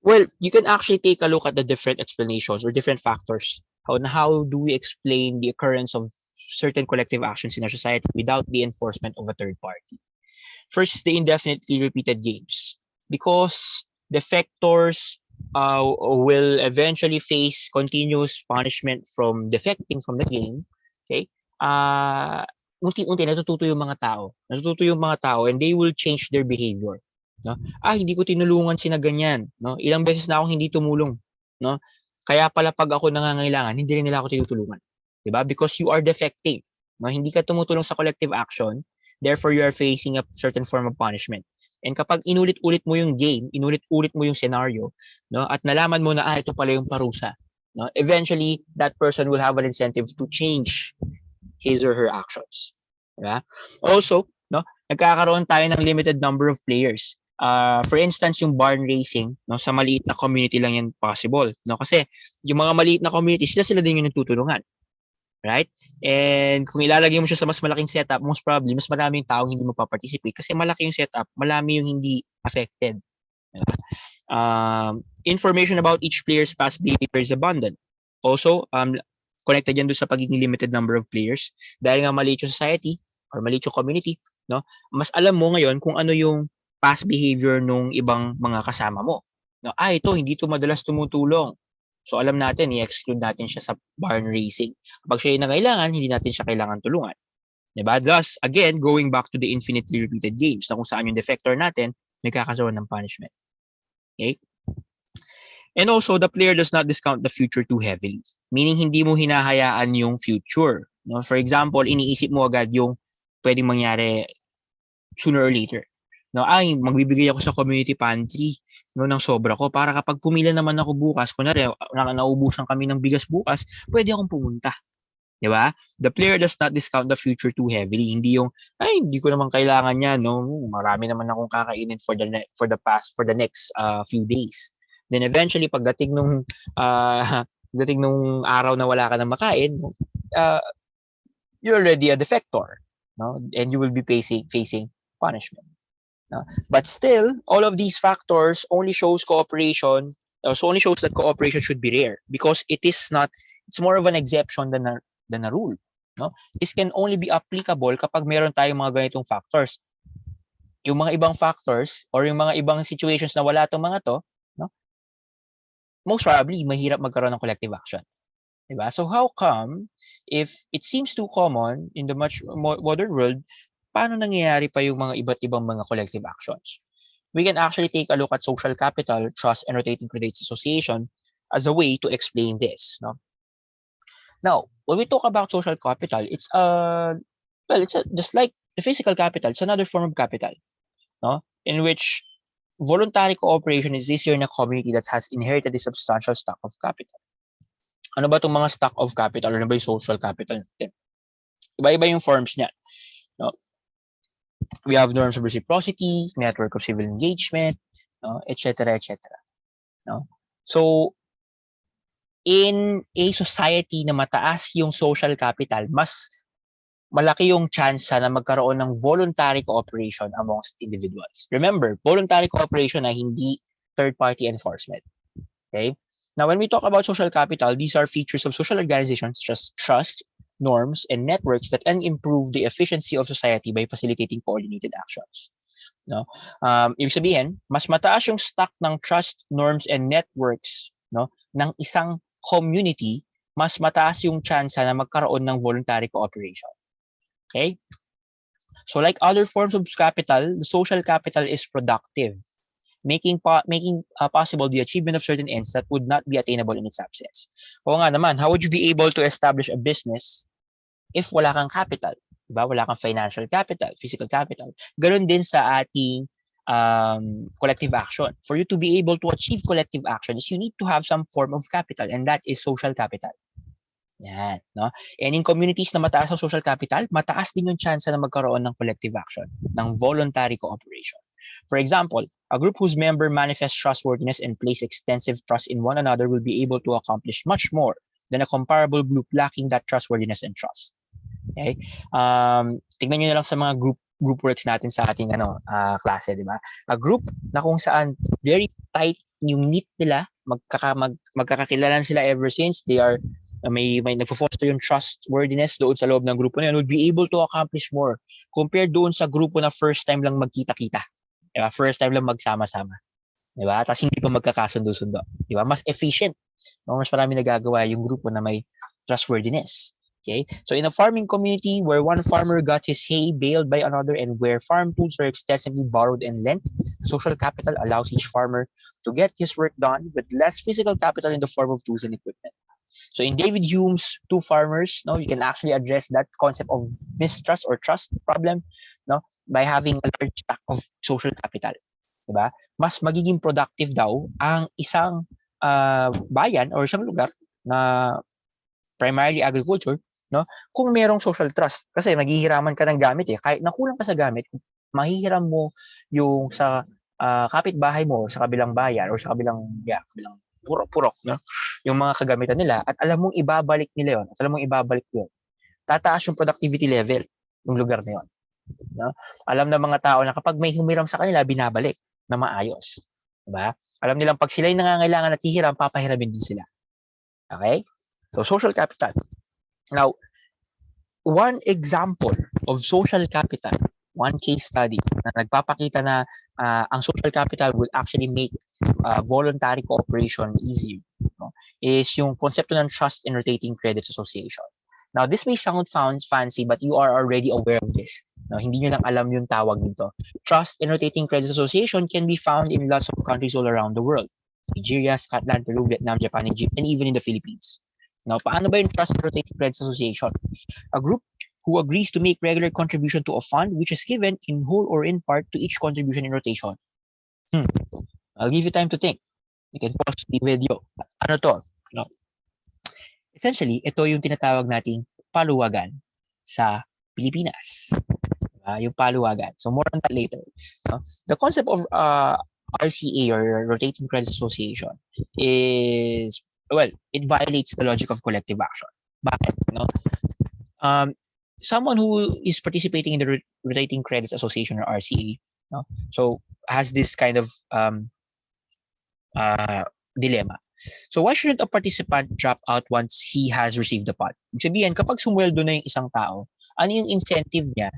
Well, you can actually take a look at the different explanations or different factors. How do we explain the occurrence of certain collective actions in our society without the enforcement of a third party? First, the indefinitely repeated games. Because defectors will eventually face continuous punishment from defecting from the game, okay? Unti-unti natututo yung mga tao. Natututo yung mga tao and they will change their behavior. No? Hindi ko tinulungan sina ganyan. No? Ilang beses na akong hindi tumulong. No? Kaya pala pag ako nangangailangan, hindi rin nila ako tinutulungan. Diba? Because you are defecting. No? Hindi ka tumutulong sa collective action, therefore you are facing a certain form of punishment. And kapag inulit-ulit mo yung game, inulit-ulit mo yung scenario, no, at nalaman mo na ito pala yung parusa, no, eventually that person will have an incentive to change his or her actions. Diba? Also, no, nagkakaroon tayo ng limited number of players. For instance, yung barn racing, no, sa maliit na community lang yan possible, no, kasi yung mga maliit na community, sila din yung nagtutulungan. Right? And kung ilalagay mo siya sa mas malaking setup, most probably, mas maraming taong hindi magpa-participate kasi malaki yung setup, marami yung hindi affected. Information about each player's past behavior is abundant. Also, connected yan doon sa pagiging limited number of players. Dahil nga maliit yung society or maliit yung community, no? Mas alam mo ngayon kung ano yung past behavior nung ibang mga kasama mo. No? Ito, hindi to madalas tumutulong. So alam natin, i-exclude natin siya sa barn racing. Kapag siya yung nangailangan, hindi natin siya kailangan tulungan. Diba? Thus, again, going back to the infinitely repeated games na kung saan yung defector natin, may kakaroon ng punishment. Okay? And also, the player does not discount the future too heavily. Meaning, hindi mo hinahayaan yung future. No? For example, iniisip mo agad yung pwedeng mangyari sooner or later. No, magbibigay ako sa community pantry, no, ng sobra ko para kapag pumila naman ako bukas, kunwari naubusan kami ng bigas bukas, pwede akong pumunta. 'Di ba? The player does not discount the future too heavily. Hindi yung hindi ko naman kailangan yan, no. Marami naman akong kakainin for the next few days. Then eventually pagdating nung araw na wala ka nang makain, you're already a defector, no? And you will be facing punishment. No? But still, all of these factors only shows cooperation. Only shows that cooperation should be rare because it's more of an exception than a rule. No? This can only be applicable kapag meron tayong mga ganitong factors. Yung mga ibang factors or yung mga ibang situations na wala tong mga to, no? Most probably mahirap magkaroon ng collective action. Diba? So how come if it seems too common in the much modern world, paano nangyayari pa yung mga iba't ibang mga collective actions? We can actually take a look at social capital, trust, and rotating credits association as a way to explain this. No? Now, when we talk about social capital, it's just like the physical capital, it's another form of capital, no? In which voluntary cooperation is easier in a community that has inherited a substantial stock of capital. Ano ba itong mga stock of capital? Ano ba yung social capital natin? Iba-iba yung forms niya. No? We have norms of reciprocity, network of civil engagement, no? etc. No? So, in a society na mataas yung social capital, mas malaki yung chance na magkaroon ng voluntary cooperation amongst individuals. Remember, voluntary cooperation na hindi third-party enforcement. Okay? Now, when we talk about social capital, these are features of social organizations such as trust, norms, and networks that can improve the efficiency of society by facilitating coordinated actions. No? Ibig sabihin, mas mataas yung stock ng trust, norms, and networks, no, ng isang community, mas mataas yung chance na magkaroon ng voluntary cooperation. Okay? So like other forms of capital, the social capital is productive, making possible the achievement of certain ends that would not be attainable in its absence. O nga naman, how would you be able to establish a business if wala kang capital? Diba? Wala kang financial capital, physical capital. Ganon din sa ating collective action. For you to be able to achieve collective actions, you need to have some form of capital, and that is social capital. Yan, no? And in communities na mataas ang social capital, mataas din yung chance na magkaroon ng collective action, ng voluntary cooperation. For example, a group whose member manifests trustworthiness and place extensive trust in one another will be able to accomplish much more than a comparable group lacking that trustworthiness and trust. Okay? Tignan nyo na lang sa mga group works natin sa ating klase, di ba? A group na kung saan very tight yung knit nila, magkakakilalan sila ever since they are may nagfo-foster yung trustworthiness doon sa loob ng grupo na yun, would be able to accomplish more compared doon sa grupo na first time lang magkita-kita. Diba? First time lang magsama-sama. Diba? Tapos hindi pa magkakasundo-sundo. Diba? Mas efficient. No? Mas marami nagagawa yung grupo na may trustworthiness. Okay? So in a farming community where one farmer got his hay baled by another and where farm tools were extensively borrowed and lent, social capital allows each farmer to get his work done with less physical capital in the form of tools and equipment. So in David Hume's Two Farmers, no, you can actually address that concept of mistrust or trust problem, no, by having a large stack of social capital, diba? Mas magiging productive daw ang isang bayan or isang lugar na primarily agriculture, no, kung merong social trust. Kasi maghihiraman ka ng gamit eh. Kahit nakulang ka sa gamit, mahihiram mo yung sa kapitbahay mo sa kabilang bayan or sa kabilang purok, no? Yung mga kagamitan nila at alam mong ibabalik nila yon. At alam mong ibabalik yun. Tataas yung productivity level ng lugar na yon. No? Alam ng mga tao na kapag may humiram sa kanila, binabalik na maayos. Diba? Alam nilang pag sila'y nangangailangan at hihiram, papahiramin din sila. Okay? So, social capital. Now, one example of social capital, one case study na nagpapakita na ang social capital will actually make voluntary cooperation easier, no, is yung konsepto ng Trust and Rotating Credits Association. Now, this may sound fancy, but you are already aware of this. No, hindi nyo lang alam yung tawag dito. Trust and Rotating Credits Association can be found in lots of countries all around the world. Nigeria, Scotland, Peru, Vietnam, Japan, Egypt, and even in the Philippines. Now, paano ba yung Trust and Rotating Credits Association? A group who agrees to make regular contribution to a fund which is given in whole or in part to each contribution in rotation. I'll give you time to think. You can pause the video. Ano to? No. Essentially, ito yung tinatawag nating paluwagan sa Pilipinas. Yung paluwagan. So more on that later. No? The concept of RCA or Rotating Credits Association is, well, it violates the logic of collective action. Bakit? No? Someone who is participating in the Rotating Credits Association or RCA, no, so has this kind of dilemma. So why shouldn't a participant drop out once he has received the pot? Ibig sabihin, kapag sumweldo na yung isang tao, ano yung incentive niya?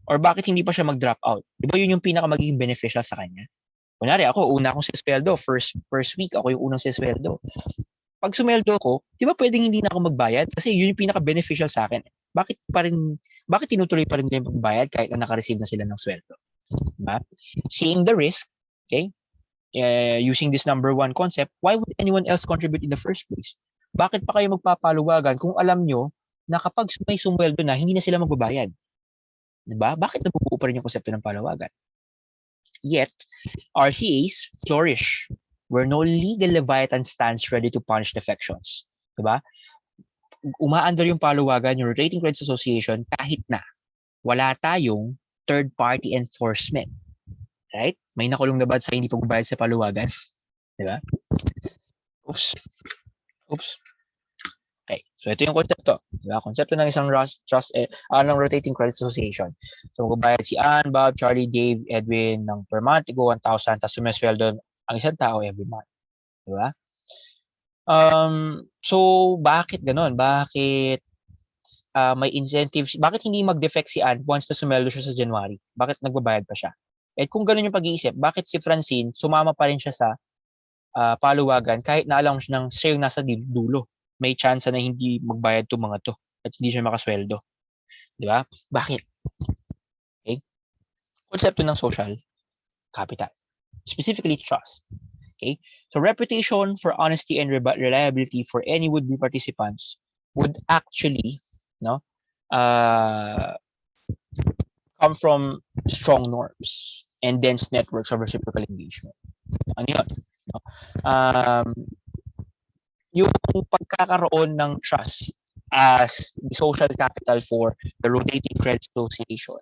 Or bakit hindi pa siya mag-drop out? Di ba yun yung pinaka magiging beneficial sa kanya? Kunwari ako, una akong sisweldo, first week ako yung unang sisweldo. Pag sumweldo ako, di ba pwedeng hindi na ako magbayad? Kasi yun yung pinaka-beneficial sa akin. Bakit tinutuloy pa rin nila yung pagbayad kahit na naka-receive na sila ng sweldo? Diba? Seeing the risk, okay, using this number one concept, why would anyone else contribute in the first place? Bakit pa kayo magpapaluwagan kung alam nyo na kapag may sumweldo na, hindi na sila magbabayad? Diba? Bakit nabubuo pa rin yung konsepto ng paluwagan? Yet, RCAs flourish where no legal leviathan stands ready to punish defections. Diba? Umaandar yung paluwagan, yung Rotating Credits Association, kahit na wala tayong third-party enforcement. Right? May nakulong na ba sa hindi pagbabayad sa paluwagan? Diba? Oops. Okay. So, ito yung konsepto. Diba? Konsepto ng isang ng Rotating Credits Association. So, magbabayad si Ann, Bob, Charlie, Dave, Edwin ng per month, go 1,000, tapos sumesweldo ang isang tao every month. Diba? So, bakit ganon? Bakit may incentives, bakit hindi mag-defect si Ann once na sumeldo siya sa January? Bakit nagbabayad pa siya? At kung gano'n yung pag-iisip, bakit si Francine sumama pa rin siya sa paluwagan kahit na alam siya ng siya yung nasa dulo? May chance na hindi magbayad 'tong mga 'to at hindi siya makasweldo, 'di ba? Bakit? Okay? Konsepto ng social capital, specifically trust. Okay? So reputation for honesty and reliability for any would-be participants would actually, no, come from strong norms and dense networks of reciprocal engagement. Ano yun? No? Yung pagkakaroon ng trust as the social capital for the rotating credit association,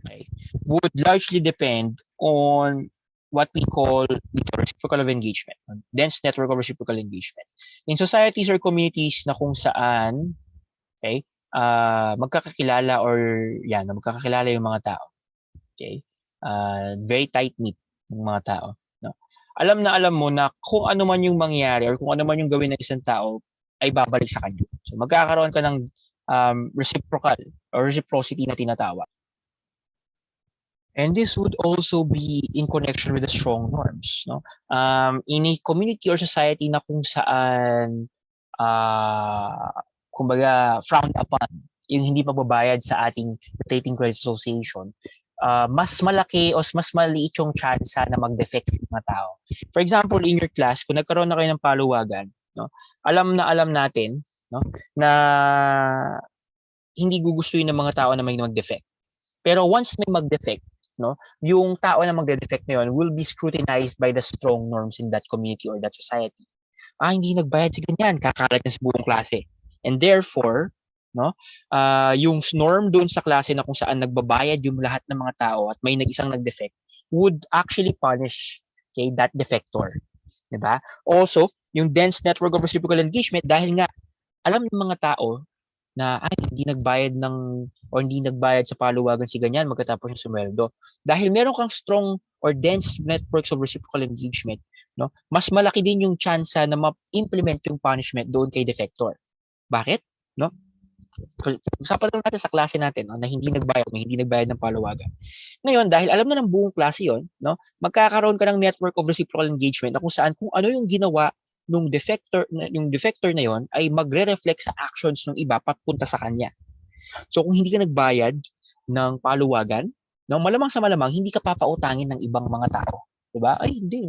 okay, would largely depend on what we call the reciprocal of engagement, dense network of reciprocal engagement. In societies or communities na kung saan, okay, magkakakilala or magkakakilala yung mga tao. Okay? Very tight-knit yung mga tao. No? Alam na alam mo na kung ano man yung mangyari or kung ano man yung gawin ng isang tao ay babalik sa kanya. So magkakaroon ka ng reciprocal or reciprocity na tinatawag. And this would also be in connection with the strong norms. No? In a community or society na kung saan kumbaga frowned upon yung hindi pagbabayad sa ating rotating credit association, mas malaki o mas maliit yung chance na mag-defect yung mga tao. For example, in your class, kung nagkaroon na kayo ng paluwagan, no, alam natin, no, na hindi gugustuhin ng mga tao na may mag-defect. Pero once may mag-defect, no, yung tao na magde-defect na yun will be scrutinized by the strong norms in that community or that society. Hindi nagbayad si ganyan, kakalat niya sa buong klase. And therefore, no, yung norm doon sa klase na kung saan nagbabayad yung lahat ng mga tao at may isang nag-defect would actually punish, okay, that defector. Diba? Also, yung dense network of reciprocal engagement, dahil nga alam ng mga tao na hindi nagbayad hindi nagbayad sa paluwagan si ganyan magkatapos ng sumweldo. Dahil meron kang strong or dense networks of reciprocal engagement, no, mas malaki din yung chance na ma-implement yung punishment doon kay defector. Bakit? No? Usapan lang natin sa klase natin, no, na hindi nagbayad ng paluwagan. Ngayon, dahil alam na ng buong klase yon, no, magkakaroon ka ng network of reciprocal engagement na kung saan kung ano yung ginawa yung defector na yon ay magre-reflect sa actions ng iba papunta sa kanya. So kung hindi ka nagbayad ng paluwagan, no, malamang sa malamang hindi ka papautangin ng ibang mga tao, 'di ba? Hindi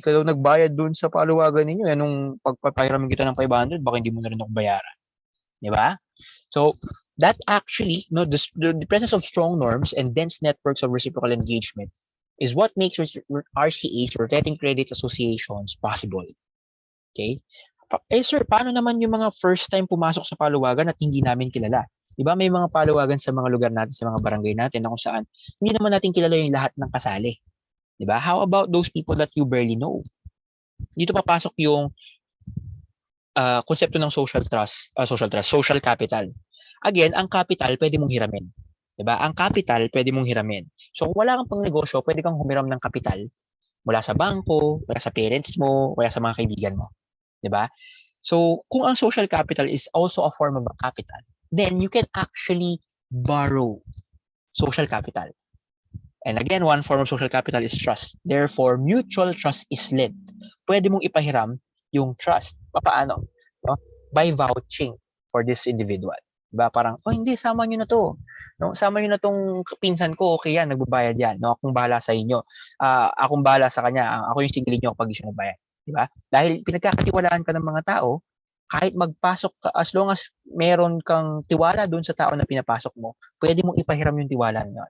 ka daw nagbayad doon sa paluwagan ninyo, nung pagpapahiramin kita ng 500, baka hindi mo na rin ako bayaran. 'Di ba? So that actually, no, the presence of strong norms and dense networks of reciprocal engagement is what makes RCAs, rotating credit associations, possible. Okay? Sir, paano naman yung mga first time pumasok sa paluwagan at hindi namin kilala? Diba may mga paluwagan sa mga lugar natin, sa mga barangay natin na kung saan hindi naman natin kilala yung lahat ng kasali. Diba? How about those people that you barely know? Dito papasok yung konsepto ng social capital. Again, ang capital pwede mong hiramin. Diba? Ang capital, pwede mong hiramin. So, kung wala kang pang negosyo, pwede kang humiram ng capital mula sa bangko, mula sa parents mo, mula sa mga kaibigan mo. Diba? So, kung ang social capital is also a form of a capital, then you can actually borrow social capital. And again, one form of social capital is trust. Therefore, mutual trust is lent. Pwede mong ipahiram yung trust. Paano? No? By vouching for this individual. Diba? Parang, hindi, sama nyo na to. No? Sama nyo na tong pinsan ko, okay yan, nagbabayad yan. No? Akong bahala sa inyo. Akong bahala sa kanya. Ako yung sigilin nyo kapag siya nagbayad. Diba? Dahil pinagkakatiwalaan ka ng mga tao, kahit magpasok ka, as long as meron kang tiwala doon sa tao na pinapasok mo, pwede mong ipahiram yung tiwala nyo.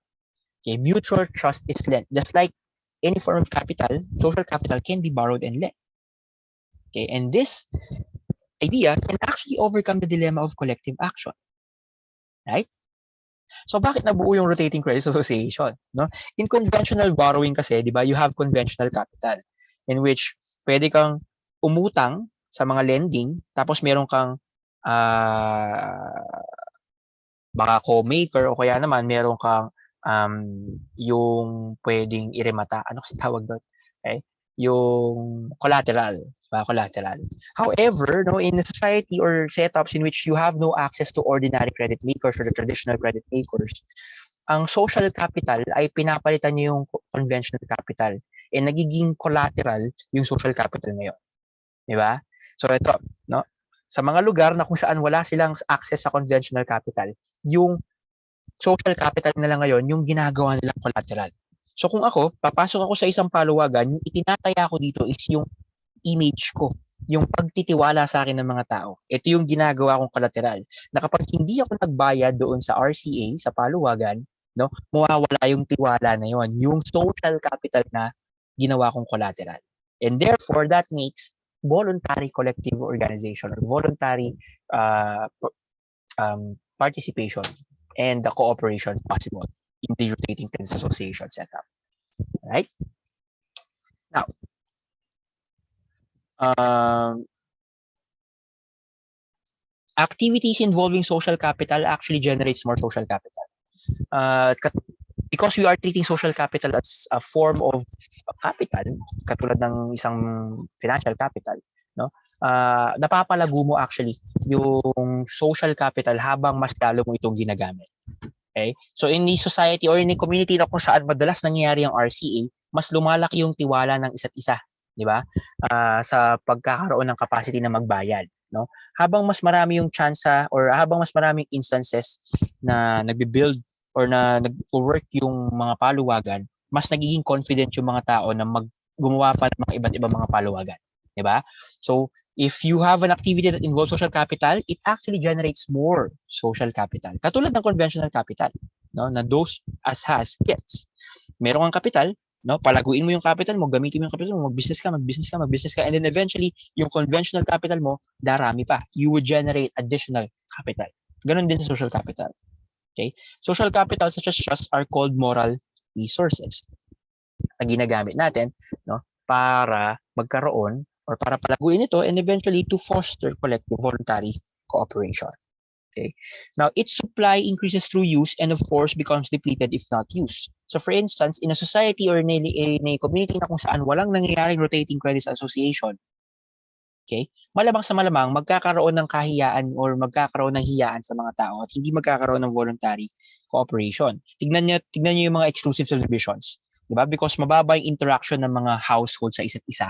Okay? Mutual trust is lent. Just like any form of capital, social capital can be borrowed and lent. Okay? And this idea can actually overcome the dilemma of collective action. Right? So bakit nabuo yung rotating credit association? No? In conventional borrowing kasi, di ba, you have conventional capital in which pwede kang umutang sa mga lending tapos meron kang baka co-maker o kaya naman meron kang yung pwedeng iremata. Ano kasi tawag doon? Okay? yung collateral, collateral. However, no, in a society or setups in which you have no access to ordinary credit makers or the traditional credit makers, ang social capital ay pinapalitan niyo yung conventional capital. Eh nagiging collateral yung social capital ngayon. Di ba? So ito, no? Sa mga lugar na kung saan wala silang access sa conventional capital, yung social capital nila ngayon, yung ginagawa nilang collateral. So kung ako, papasok ako sa isang paluwagan, yung itinataya ko dito is yung image ko, yung pagtitiwala sa akin ng mga tao. Ito yung ginagawa kong collateral. Na kapag hindi ako nagbayad doon sa RCA, sa paluwagan, no, mawawala yung tiwala na yon, yung social capital na ginawa kong collateral. And therefore, that makes voluntary collective organization or voluntary participation and the cooperation possible in the rotating credit association setup. Right? Now, activities involving social capital actually generates more social capital. Because we are treating social capital as a form of capital, katulad ng isang financial capital, no? Napapalago mo actually yung social capital habang mas lalo mo itong ginagamit. Okay? So in the society or in the community na kung saan madalas nangyayari ang RCA, mas lumalaki yung tiwala ng isa't isa, di ba? Sa pagkakaroon ng capacity na magbayad, no? Habang mas marami yung chance or habang mas maraming instances na nagbi-build or na nag-work yung mga paluwagan, mas nagiging confident yung mga tao na gumawa pa ng mga iba't ibang mga paluwagan, di ba? So if you have an activity that involves social capital, it actually generates more social capital. Katulad ng conventional capital, no, na those as has gets. Meron kang capital, no, palaguin mo yung capital mo, gamitin mo yung capital mo, mag-business ka, and then eventually yung conventional capital mo darami pa. You would generate additional capital. Ganon din sa social capital. Okay? Social capital such as trust are called moral resources na ginagamit natin, no, para magkaroon or para palaguin ito and eventually to foster collective voluntary cooperation. Okay. Now, its supply increases through use and of course becomes depleted if not used. So for instance, in a society or in a community na kung saan walang nangyayaring rotating credits association, okay, malamang sa malamang magkakaroon ng kahiyaan or magkakaroon ng hiyaan sa mga tao at hindi magkakaroon ng voluntary cooperation. Tignan niyo yung mga exclusive subdivisions, di ba? Because mababa yung interaction ng mga household sa isa't isa,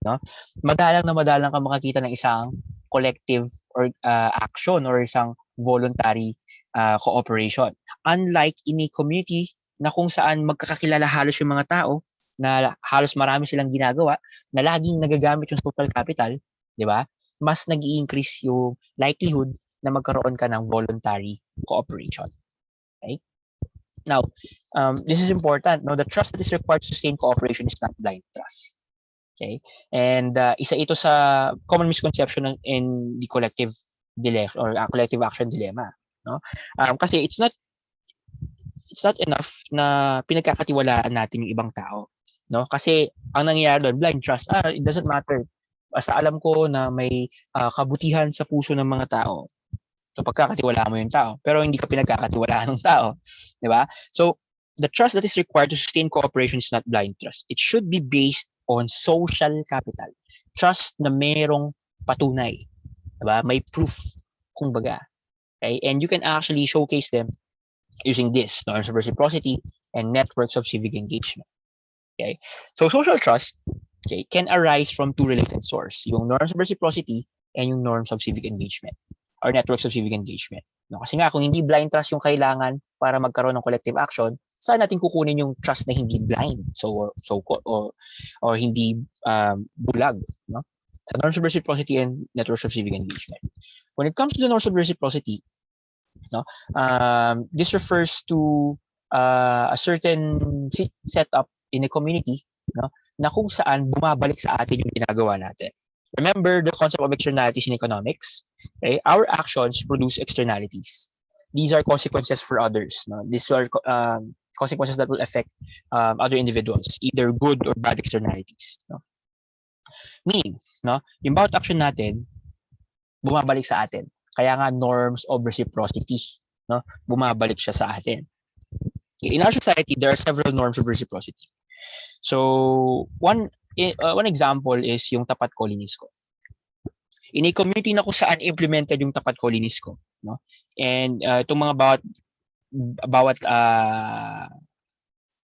no? Madalang ka makakita ng isang collective or action or isang voluntary cooperation. Unlike in a community na kung saan magkakakilala halos yung mga tao, na halos marami silang ginagawa, na laging nagagamit yung social capital, di ba? Mas nag-i-increase yung likelihood na magkaroon ka ng voluntary cooperation. Okay? Now, this is important. No? The trust that is required to sustain cooperation is not blind trust. Okay? And isa ito sa common misconception in the collective dilemma or collective action dilemma. No? Kasi it's not enough na pinagkakatiwalaan natin yung ibang tao. No? Kasi ang nangyayari doon, blind trust, it doesn't matter. Basta alam ko na may kabutihan sa puso ng mga tao. So pagkakatiwalaan mo yung tao, pero hindi ka pinagkakatiwalaan ng tao, di ba? So the trust that is required to sustain cooperation is not blind trust. It should be based on social capital. Trust na merong patunay, di ba? May proof, kumbaga. Okay? And you can actually showcase them using this, norms of reciprocity and networks of civic engagement. Okay? So social trust, okay, can arise from two related sources, yung norms of reciprocity and yung norms of civic engagement or networks of civic engagement. No? Kasi nga, kung hindi blind trust yung kailangan para magkaroon ng collective action, saan natin kukunin yung trust na hindi blind or hindi bulag, no? Sa norms of reciprocity and networks of civic engagement. When it comes to the norms of reciprocity, no, this refers to a certain setup in a community, no, na kung saan bumabalik sa atin yung ginagawa natin. Remember the concept of externalities in economics? Okay? Our actions produce externalities. These are consequences for others. No? These are consequences that will affect other individuals, either good or bad externalities. No? Meaning, no, yung bawat action natin, bumabalik sa atin. Kaya nga norms of reciprocity, no, bumabalik siya sa atin. In our society, there are several norms of reciprocity. So one One example is yung tapat colonies ko. In a community na kung saan implemented yung tapat colonies ko, no? And itong mga bawat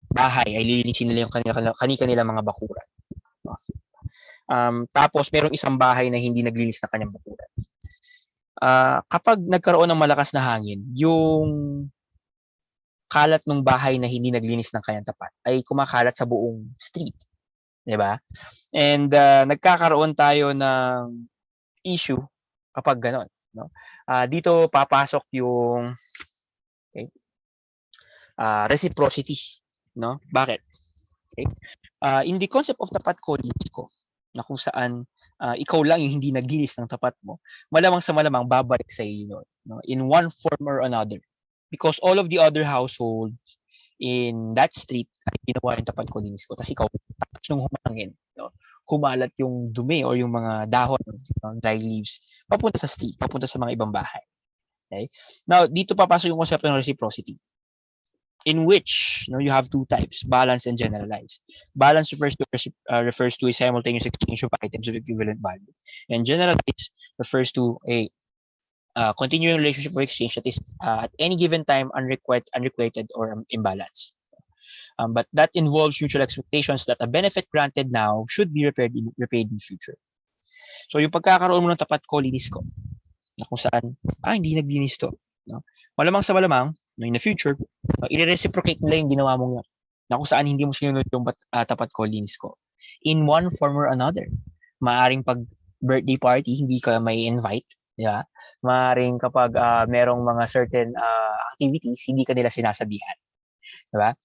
bahay ay lilinisin nila yung kanila mga bakuran. No? Tapos merong isang bahay na hindi naglinis na kanyang bakuran. Kapag nagkaroon ng malakas na hangin, yung kalat ng bahay na hindi naglinis ng kanyang tapat ay kumakalat sa buong street, 'di ba? And nagkakaroon tayo ng issue kapag gano'n, no? Dito papasok yung reciprocity, no? Bakit? Okay? In the concept of tapat colleagues ko, na kung saan ikaw lang yung hindi naglinis ng tapat mo, malamang sa malamang babalik sa iyo, no? In one form or another. Because all of the other households in that street ay ginawa yung tapat colleagues ko. Tapos ikaw, tapos nung humangin, no? Kumalat yung dumi or yung mga dahon, no? Dry leaves, papunta sa street, papunta sa mga ibang bahay. Okay? Now, dito papasok yung konsepto ng reciprocity, in which, you have two types, balance and generalized. Balance refers to a simultaneous exchange of items of equivalent value, and generalized refers to a continuing relationship of exchange that is at any given time unrequited or imbalance. But that involves mutual expectations that a benefit granted now should be repaid in future. So yung pagkakaroon mo ng tapat colonies ko, na kung saan, hindi naglinis to, no? Malamang sa malamang, in the future, i-reciprocate nila yung ginawa mong yun, na kung saan hindi mo sinunod yung tapat colonies ko. In one form or another. Maaring pag birthday party, hindi ka may invite, di ba? Maaring kapag merong mga certain activities, hindi ka nila sinasabihan. Di ba?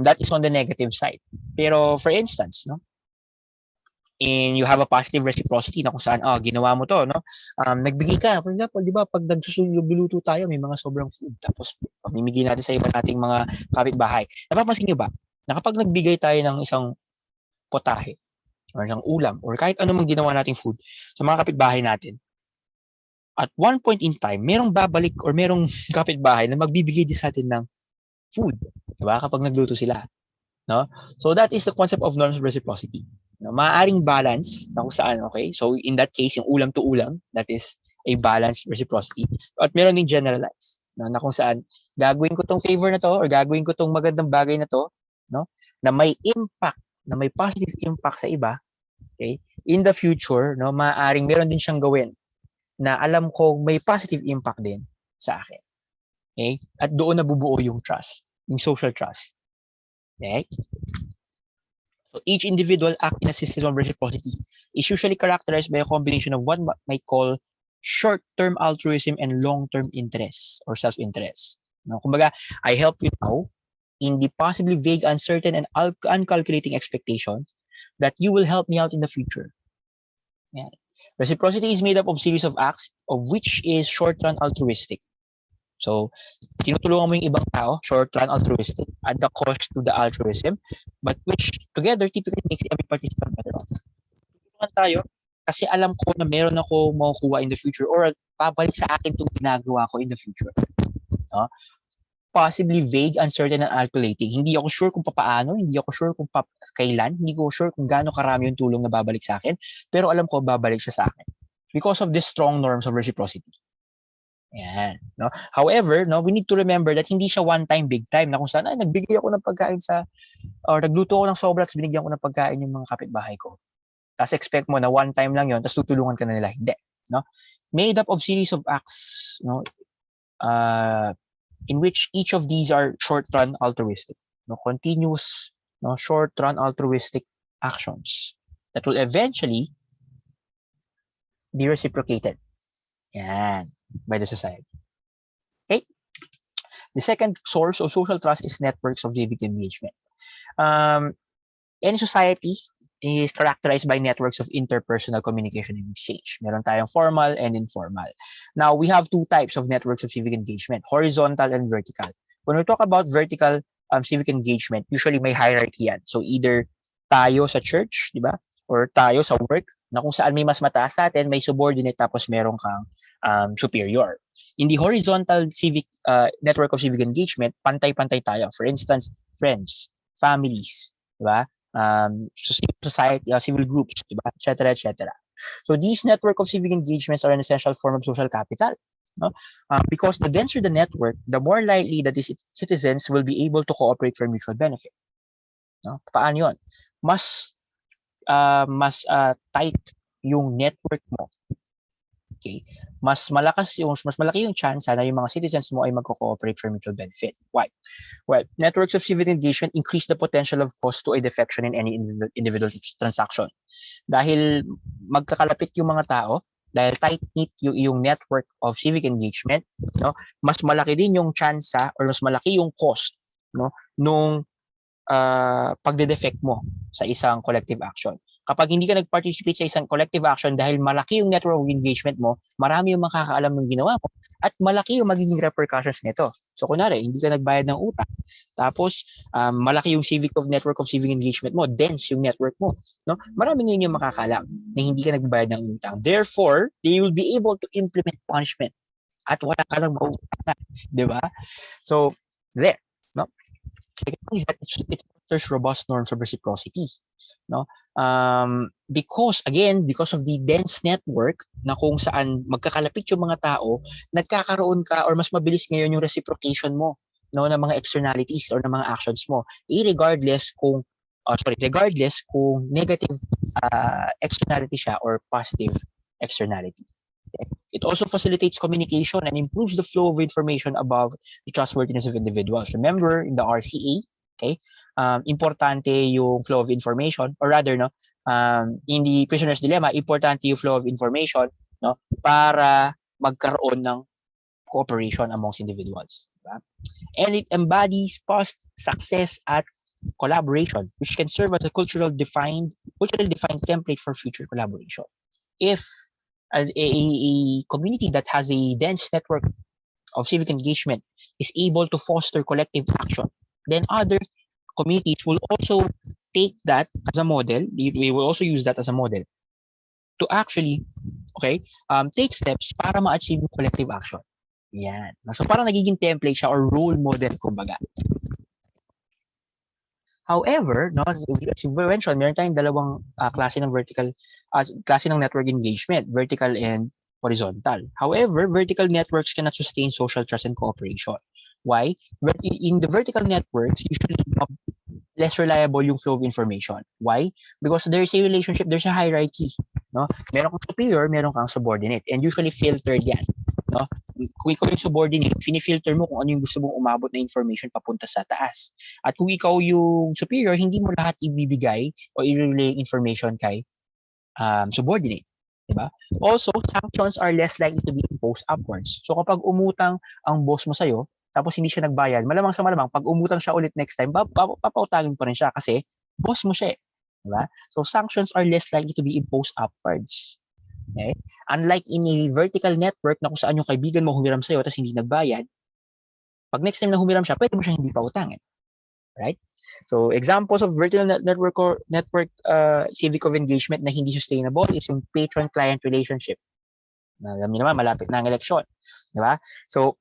That is on the negative side. Pero for instance, no? And you have a positive reciprocity na kung saan, ginawa mo to, no? Nagbigay ka. For example, di ba, pag nagluluto tayo, may mga sobrang food. Tapos, pamimigay natin sa iba nating mga kapitbahay. Napapansin nyo ba, na kapag nagbigay tayo ng isang potahe, or isang ulam, or kahit anumang ginawa nating food sa mga kapitbahay natin, at one point in time, merong babalik or merong kapitbahay na magbibigay din sa atin ng food. Di ba? Kapag nagluto sila. No? So that is the concept of norms of reciprocity. No? Maaaring balance na kung saan, okay? So in that case, yung ulam to ulam, that is a balanced reciprocity. At meron din generalized, no? Na kung saan gagawin ko tong favor na to or gagawin ko tong magandang bagay na to, no? Na may impact, na may positive impact sa iba, okay? In the future, no, maaaring meron din siyang gawin na alam ko may positive impact din sa akin. Okay? At doon nabubuo yung trust, yung social trust. Okay? So each individual act in a system of reciprocity is usually characterized by a combination of what might call short-term altruism and long-term interest or self-interest. No? Kumbaga, I help you now in the possibly vague, uncertain, and uncalculating expectation that you will help me out in the future. Yeah. Reciprocity is made up of series of acts of which is short-run altruistic. So, tinutulungan mo yung ibang tao, short-run altruistic, at the cost to the altruism, but which together typically makes every participant better off. Tulungan tayo kasi alam ko na meron ako makukuha in the future or babalik sa akin itong ginagawa ko in the future. No? Possibly vague, uncertain, and calculating. Hindi ako sure kung paano, hindi ako sure kung kailan, hindi ko sure kung gaano karami yung tulong na babalik sa akin, pero alam ko babalik siya sa akin because of the strong norms of reciprocity. Yan, no? However, no, we need to remember that hindi siya one time, big time na kung saan nagbigay ako ng pagkain or nagluto ako ng sobra at binigyan ko ng pagkain yung mga kapitbahay ko. Tapos expect mo na one time lang yon, tapos tutulungan ka na nila. Hindi, no? Made up of series of acts, no? In which each of these are short-run altruistic, no? Continuous, no, short-run altruistic actions that will eventually be reciprocated. Yan. By the society. Okay? The second source of social trust is networks of civic engagement. Any society is characterized by networks of interpersonal communication and exchange. Meron tayong formal and informal. Now, we have two types of networks of civic engagement, horizontal and vertical. When we talk about vertical civic engagement, usually may hierarchy yan. So, either tayo sa church, di ba? Or tayo sa work, na kung saan may mas mataas sa atin, may subordinate, tapos meron kang superior. In the horizontal civic network of civic engagement, pantay-pantay tayo. For instance, friends, families, di ba? society, civil groups, diba? Et cetera, et cetera. So these network of civic engagements are an essential form of social capital. No? Because the denser the network, the more likely that the citizens will be able to cooperate for mutual benefit. No? Paano yun? Mas tight yung network mo. Okay? Mas malaki yung chance na yung mga citizens mo ay magko-cooperate for mutual benefit. Why? Well, networks of civic engagement increase the potential of cost to a defection in any individual transaction. Dahil magkakalapit yung mga tao, dahil tight-knit yung network of civic engagement, no, mas malaki din yung chance or mas malaki yung cost, no, nung pagde-defect mo sa isang collective action. Kapag hindi ka nag-participate sa isang collective action dahil malaki yung network of engagement mo, marami yung makakaalam ng ginawa mo at malaki yung magiging repercussions nito. So kunwari, hindi ka nagbayad ng utang, tapos malaki yung network of civic engagement mo, dense yung network mo, no? Marami ngayon yung makakaalam na hindi ka nagbayad ng utang. Therefore, they will be able to implement punishment at wala ka lang mauutangan, di ba? So, there, no? Second is that it fosters robust norms of reciprocity, no? Because of the dense network na kung saan magkakalapit yung mga tao, nagkakaroon ka or mas mabilis ngayon yung reciprocation mo, no, ng mga externalities or ng mga actions mo, regardless kung negative externality siya or positive externality. Okay? It also facilitates communication and improves the flow of information about the trustworthiness of individuals. Remember, in the RCA, okay, importante yung flow of information, or rather, no, in the prisoner's dilemma, importante yung flow of information, no, para magkaroon ng cooperation amongst individuals. Diba? And it embodies past success at collaboration, which can serve as a culturally defined template for future collaboration. If a community that has a dense network of civic engagement is able to foster collective action, then other communities will also take that as a model. We will also use that as a model to actually, take steps para ma-achieve collective action. Yan. So parang nagiging template siya or role model, kumbaga. However, no, as we mentioned, meron tayong dalawang klase ng network engagement, vertical and horizontal. However, vertical networks cannot sustain social trust and cooperation. Why? In the vertical networks, usually less reliable yung flow of information. Why? Because there's a relationship, there's a hierarchy. No? Meron kang superior, meron kang subordinate. And usually filtered yan. No? Kung ikaw yung subordinate, finifilter mo kung ano yung gusto mong umabot na information papunta sa taas. At kung ikaw yung superior, hindi mo lahat ibibigay o i-relay information kay subordinate. Diba? Also, sanctions are less likely to be imposed upwards. So kapag umutang ang boss mo sa'yo, tapos hindi siya nagbayad, malamang sa malamang, pag umutang siya ulit next time, papautangin pa rin siya kasi boss mo siya. Diba? So sanctions are less likely to be imposed upwards. Okay? Unlike in a vertical network na kung saan yung kaibigan mo humiram sa'yo tapos hindi nagbayad, pag next time na humiram siya, pwede mo siya hindi pautangin. Right? So examples of vertical network civic of engagement na hindi sustainable is yung patron-client relationship. Alam niyo naman, malapit na ang eleksyon. Diba? So,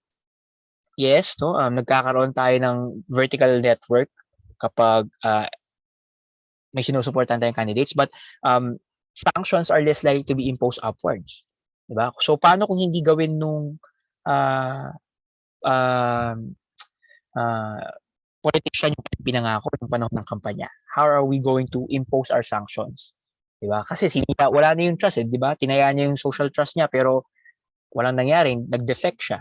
yes, no, nagkakaroon tayo ng vertical network kapag may sinusuportahan tayong candidates, but sanctions are less likely to be imposed upwards. Diba? So, paano kung hindi gawin nung politician yung pinangako ng panahon ng kampanya? How are we going to impose our sanctions? Diba? Kasi wala na yung trust, diba? Tinaya niya yung social trust niya, pero walang nangyari, nag-defect siya.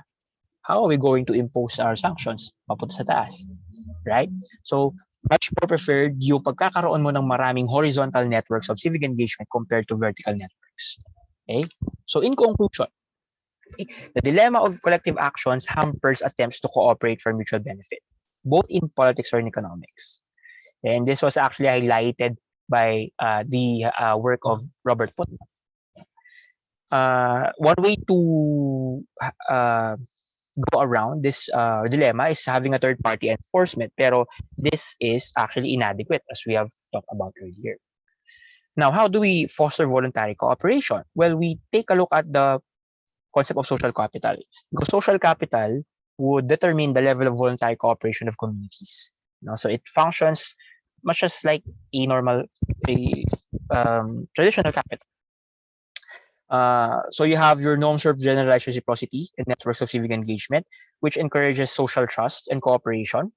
How are we going to impose our sanctions papunta sa taas? Right? So, much more preferred yung pagkakaroon mo ng maraming horizontal networks of civic engagement compared to vertical networks. Okay? So, in conclusion, the dilemma of collective actions hampers attempts to cooperate for mutual benefit, both in politics or in economics. And this was actually highlighted by the work of Robert Putnam. One way to go around this dilemma is having a third-party enforcement, pero this is actually inadequate, as we have talked about earlier. Now, how do we foster voluntary cooperation? Well, we take a look at the concept of social capital. Because social capital would determine the level of voluntary cooperation of communities. So it functions much as like a normal, a traditional capital. So you have your norms of generalized reciprocity and networks of civic engagement, which encourages social trust and cooperation.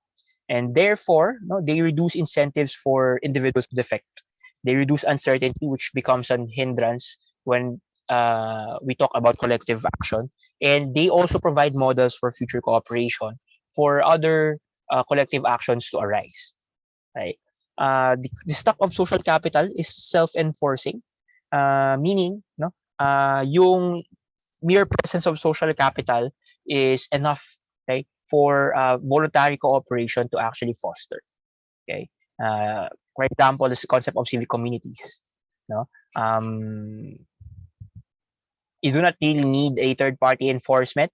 And therefore, no, they reduce incentives for individuals to defect. They reduce uncertainty, which becomes an hindrance when we talk about collective action. And they also provide models for future cooperation for other collective actions to arise. Right? The stock of social capital is self-enforcing, meaning, no, yung mere presence of social capital is enough, okay, for voluntary cooperation to actually foster. Okay, for example, this concept of civic communities. No, um, you do not really need a third-party enforcement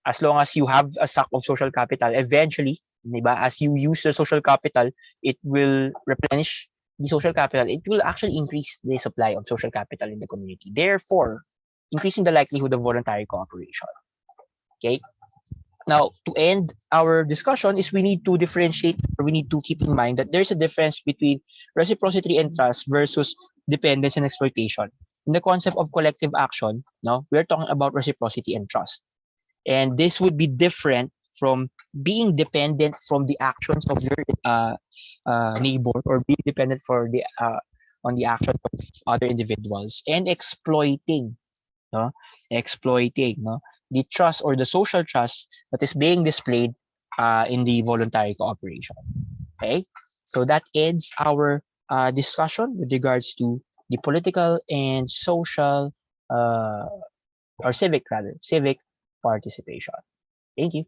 as long as you have a stock of social capital. Eventually, diba, as you use the social capital, it will replenish the social capital. It will actually increase the supply of social capital in the community. Therefore, increasing the likelihood of voluntary cooperation. Okay. Now, to end our discussion is we need to differentiate, or we need to keep in mind that there's a difference between reciprocity and trust versus dependence and exploitation. In the concept of collective action, no, we're talking about reciprocity and trust. And this would be different from being dependent from the actions of your neighbor, or being dependent for the on the actions of other individuals, and exploiting, no, exploiting, no, the trust or the social trust that is being displayed in the voluntary cooperation. Okay, so that ends our discussion with regards to the political and social, or civic rather, civic participation. Thank you.